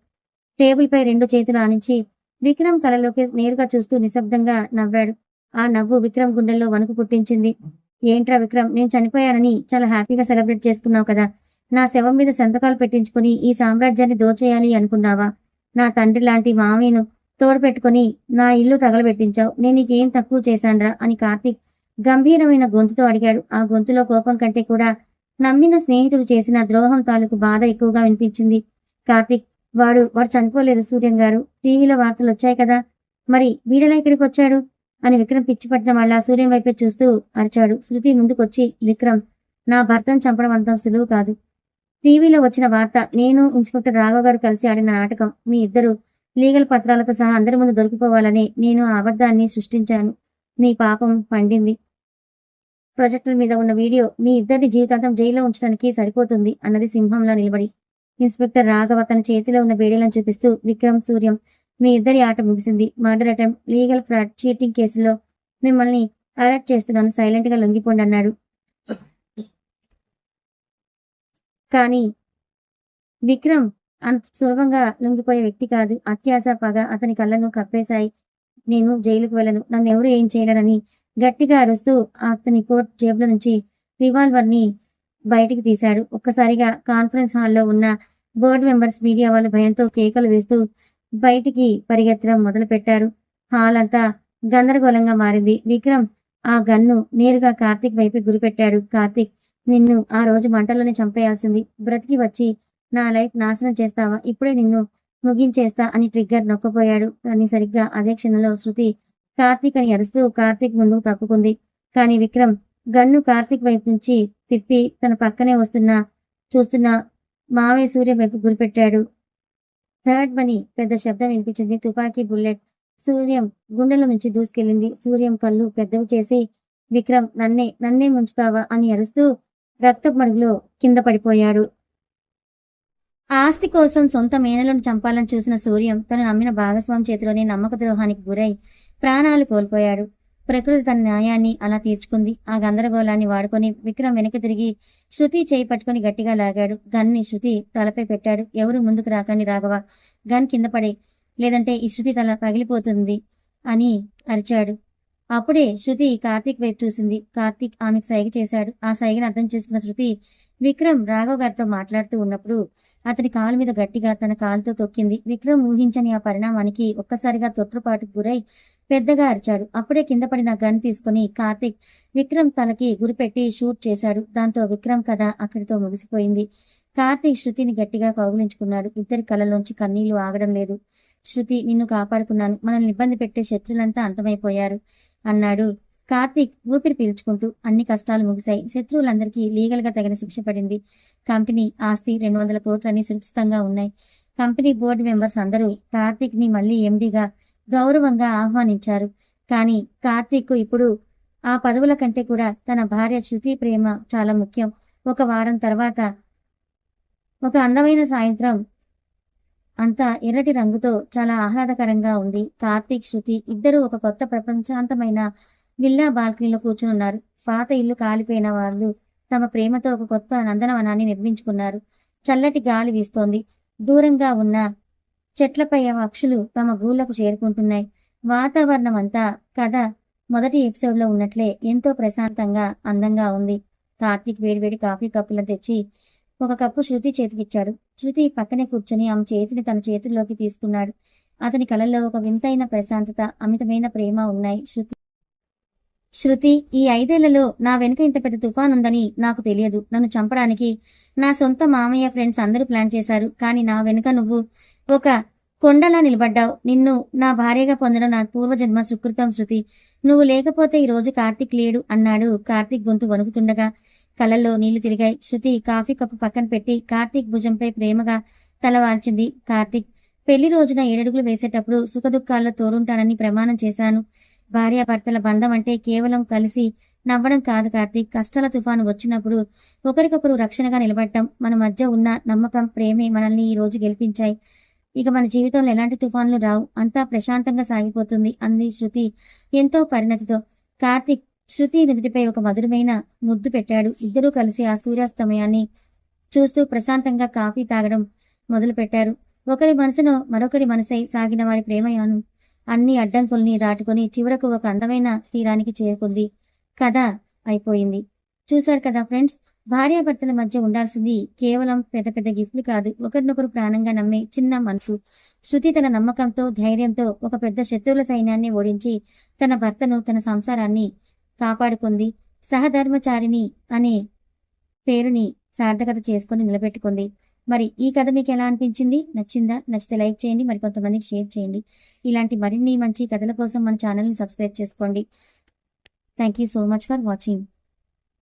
A: టేబుల్ పై 2 చేతులు ఆనించి విక్రమ్ కళ్ళలోకి నేరుగా చూస్తూ నిశ్శబ్దంగా నవ్వాడు. ఆ నవ్వు విక్రమ్ గుండెల్లో వణుకు పుట్టించింది. ఏంట్రా విక్రమ్, నేను చనిపోయానని చాలా హ్యాపీగా సెలబ్రేట్ చేసుకున్నావు కదా? నా శవం మీద సంతకాలు పెట్టించుకుని ఈ సామ్రాజ్యాన్ని దోచేయాలి అనుకున్నావా? నా తండ్రి లాంటి మామయ్యను తోడు పెట్టుకుని నా ఇల్లు తగలబెట్టించావు. నేను నీకేం తక్కువ చేశాన్రా అని కార్తీక్ గంభీరమైన గొంతుతో అడిగాడు. ఆ గొంతులో కోపం కంటే కూడా నమ్మిన స్నేహితుడు చేసిన ద్రోహం తాలూకు బాధ ఎక్కువగా వినిపించింది. కార్తీక్, వాడు చనిపోలేదు సూర్యం గారు. టీవీలో వార్తలు వచ్చాయి కదా, మరి వీడలా ఇక్కడికి వచ్చాడు అని విక్రమ్ పిచ్చిపట్టిన వాళ్ళ సూర్యం వైపే చూస్తూ అరిచాడు. శృతి ముందుకొచ్చి, విక్రమ్, నా భర్తను చంపడం అంత సులువు కాదు. టీవీలో వచ్చిన వార్త నేను ఇన్స్పెక్టర్ రాఘవ్ గారు కలిసి ఆడిన నాటకం. మీ ఇద్దరు లీగల్ పత్రాలతో సహా అందరి ముందు దొరికిపోవాలని నేను ఆ అబద్ధాన్ని సృష్టించాను. నీ పాపం పండింది. ప్రొజెక్టర్ మీద ఉన్న వీడియో మీ ఇద్దరిని జీవితాంతం జైల్లో ఉంచడానికి సరిపోతుంది అన్నది సింహంలా నిలబడి. ఇన్స్పెక్టర్ రాఘవ తన చేతిలో ఉన్న బేడీలను చూపిస్తూ, విక్రమ్, సూర్యం, మీ ఇద్దరి ఆట ముగిసింది. Murder attempt, legal fraud, cheating కేసులో మిమ్మల్ని అరెస్ట్ చేస్తున్నాను. సైలెంట్ గా లొంగిపోండి అన్నాడు. కానీ విక్రమ్ అంత సులభంగా లొంగిపోయే వ్యక్తి కాదు. అత్యాశ, పగ అతని కళ్ళను కప్పేశాయి. నేను జైలుకు వెళ్ళను, నన్ను ఎవరు ఏం చేయలేరని గట్టిగా అరుస్తూ అతని కోట్ జేబుల నుంచి రివాల్వర్ ని బయటికి తీశాడు. ఒక్కసారిగా కాన్ఫరెన్స్ హాల్లో ఉన్న బోర్డు మెంబర్స్, మీడియా వాళ్ళు భయంతో కేకలు వేస్తూ బయటికి పరిగెత్తడం మొదలుపెట్టారు. హాల్ అంతా గందరగోళంగా మారింది. విక్రమ్ ఆ గన్ను నేరుగా కార్తీక్ వైపు గురిపెట్టాడు. కార్తీక్, నిన్ను ఆ రోజు మంటల్లోనే చంపేయాల్సింది. బ్రతికి వచ్చి నా లైఫ్ నాశనం చేస్తావా? ఇప్పుడే నిన్ను ముగించేస్తా అని ట్రిగ్గర్ నొక్కపోయాడు. కానీ సరిగ్గా అదే క్షణంలో శృతి కార్తీక్ అని అరుస్తూ కార్తీక్ ముందుకు తప్పుకుంది. కానీ విక్రమ్ గన్ను కార్తీక్ వైపు నుంచి తిప్పి తన పక్కనే చూస్తున్న మావయ్య సూర్యం వైపు గురిపెట్టాడు. థర్డ్ మని పెద్ద శబ్దం వినిపించింది. తుపాకీ బుల్లెట్ సూర్యం గుండెల నుంచి దూసుకెళ్ళింది. సూర్యం కళ్ళు పెద్దవి చేసి, విక్రమ్, నన్నే ముంచుతావా అని అరుస్తూ రక్తపు మడుగులో కింద పడిపోయాడు. ఆస్తి కోసం సొంత మేనలను చంపాలని చూసిన సూర్యం తను నమ్మిన భాగస్వామి చేతిలోనే నమ్మక ద్రోహానికి గురై ప్రాణాలు కోల్పోయాడు. ప్రకృతి తన న్యాయాన్ని అలా తీర్చుకుంది. ఆ గందరగోళాన్ని వాడుకొని విక్రమ్ వెనక్కి తిరిగి శృతి చేయి పట్టుకుని గట్టిగా లాగాడు. గన్ని శృతి తలపై పెట్టాడు. ఎవరు ముందుకు రాకండి రాఘవ, గన్ కింద పడే, లేదంటే ఈ శృతి తల పగిలిపోతుంది అని అరిచాడు. అప్పుడే శృతి కార్తీక్ వైపు చూసింది. కార్తీక్ ఆమెకు సైగ చేశాడు. ఆ సైగను అర్థం చేసుకున్న శృతి విక్రమ్ రాఘవ్ గారితో మాట్లాడుతూ ఉన్నప్పుడు అతని కాలు మీద గట్టిగా తన కాలుతో తొక్కింది. విక్రమ్ ఊహించని ఆ పరిణామానికి ఒక్కసారిగా తొట్రుపాటుకు గురై పెద్దగా అరిచాడు. అప్పుడే కింద పడిన గన్ తీసుకుని కార్తీక్ విక్రమ్ తలకి గురిపెట్టి షూట్ చేశాడు. దాంతో విక్రమ్ కథ అక్కడితో ముగిసిపోయింది. కార్తీక్ శృతిని గట్టిగా కౌగిలించుకున్నాడు. ఇద్దరి కళ్ళలోంచి కన్నీళ్లు ఆగడం లేదు. శృతి, నిన్ను కాపాడుకున్నాను, మనల్ని ఇబ్బంది పెట్టే శత్రులంతా అంతమైపోయారు అన్నాడు కార్తీక్ ఊపిరి పీల్చుకుంటూ అన్ని కష్టాలు ముగిశాయి. శత్రువులందరికీ లీగల్గా తగిన శిక్ష పడింది. కంపెనీ ఆస్తి 200 కోట్లని సురక్షితంగా ఉన్నాయి. కంపెనీ బోర్డు మెంబర్స్ అందరూ కార్తీక్ ని మళ్లీ ఎండీగా గౌరవంగా ఆహ్వానించారు. కానీ కార్తీక్ ఇప్పుడు ఆ పదవుల కంటే కూడా తన భార్య శృతి ప్రేమ చాలా ముఖ్యం. ఒక వారం తర్వాత ఒక అందమైన సాయంత్రం అంతా ఎర్రటి రంగుతో చాలా ఆహ్లాదకరంగా ఉంది. కార్తీక్, శృతి ఇద్దరూ ఒక కొత్త ప్రపంచాంతమైన విల్లా బాల్కనీలో కూర్చునున్నారు. పాత ఇల్లు కాలిపోయిన వాళ్ళు తమ ప్రేమతో ఒక కొత్త నందనవనాన్ని నిర్మించుకున్నారు. చల్లటి గాలి వీస్తోంది. దూరంగా ఉన్న చెట్లపై పక్షులు తమ గూళ్లకు చేరుకుంటున్నాయి. వాతావరణం అంతా కథ మొదటి ఎపిసోడ్లో ఉన్నట్లే ఎంతో ప్రశాంతంగా అందంగా ఉంది. కార్తీక్ వేడివేడి కాఫీ కప్పులను తెచ్చి ఒక కప్పు శృతి చేతికిచ్చాడు. శృతి పక్కనే కూర్చొని ఆమె చేతిని తన చేతుల్లోకి తీసుకున్నాడు. అతని కళ్ళల్లో ఒక వింతైన ప్రశాంతత, అమితమైన ప్రేమ ఉన్నాయి. శృతి, ఈ 5 ఏళ్లలో నా వెనుక ఇంత పెద్ద తుఫాన్ ఉందని నాకు తెలియదు. నన్ను చంపడానికి నా సొంత మామయ్య ఫ్రెండ్స్ అందరూ ప్లాన్ చేశారు. కానీ నా వెనుక నువ్వు ఒక కొండలా నిలబడ్డావు. నిన్ను నా భార్యగా పొందడం నా పూర్వజన్మ సుకృతం శృతి. నువ్వు లేకపోతే ఈ రోజు కార్తీక్ లేడు అన్నాడు. కార్తీక్ గొంతు వణుకుతుండగా కళ్ళల్లో నీళ్లు తిరిగాయి. శృతి కాఫీ కప్పు పక్కన పెట్టి కార్తీక్ భుజంపై ప్రేమగా తలవాల్చింది. కార్తీక్, పెళ్లి రోజున 7 అడుగులు వేసేటప్పుడు సుఖదుఖాల్లో తోడుంటానని ప్రమాణం చేశాను. భార్యాభర్తల బంధం అంటే కేవలం కలిసి నవ్వడం కాదు కార్తీక్. కష్టాల తుఫాను వచ్చినప్పుడు ఒకరికొకరు రక్షణగా నిలబడటం. మన మధ్య ఉన్న నమ్మకం, ప్రేమే మనల్ని ఈ రోజు గెలిపించాయి. ఇక మన జీవితంలో ఎలాంటి తుఫాన్లు రావు. అంతా ప్రశాంతంగా సాగిపోతుంది అంది శృతి ఎంతో పరిణతితో. కార్తీక్ శృతి నుదుటిపై ఒక మధురమైన ముద్దు పెట్టాడు. ఇద్దరూ కలిసి ఆ సూర్యాస్తమయాన్ని చూస్తూ ప్రశాంతంగా కాఫీ తాగడం మొదలుపెట్టారు. ఒకరి మనసును మరొకరి మనసై సాగిన వారి ప్రేమయాను అన్ని అడ్డంకుల్ని దాటుకుని చివరకు ఒక అందమైన తీరానికి చేరుకుంది. కథ అయిపోయింది. చూశారు కదా ఫ్రెండ్స్, భార్యాభర్తల మధ్య ఉండాల్సింది కేవలం పెద్ద పెద్ద గిఫ్ట్లు కాదు, ఒకరినొకరు ప్రాణంగా నమ్మే చిన్న మనసు. శృతి తన నమ్మకంతో, ధైర్యంతో ఒక పెద్ద శత్రువుల సైన్యాన్ని ఓడించి తన భర్తను, తన సంసారాన్ని కాపాడుకుంది. సహధర్మచారిణి అనే పేరుని సార్థకత చేసుకుని నిలబెట్టుకుంది. మరి ఈ కథ మీకు ఎలా అనిపించింది? నచ్చిందా? నచ్చితే లైక్ చేయండి, మరి కొంతమందికి షేర్ చేయండి. ఇలాంటి మరిన్ని మంచి కథల కోసం మన ఛానల్ని సబ్స్క్రైబ్ చేసుకోండి. Thank you so much for watching.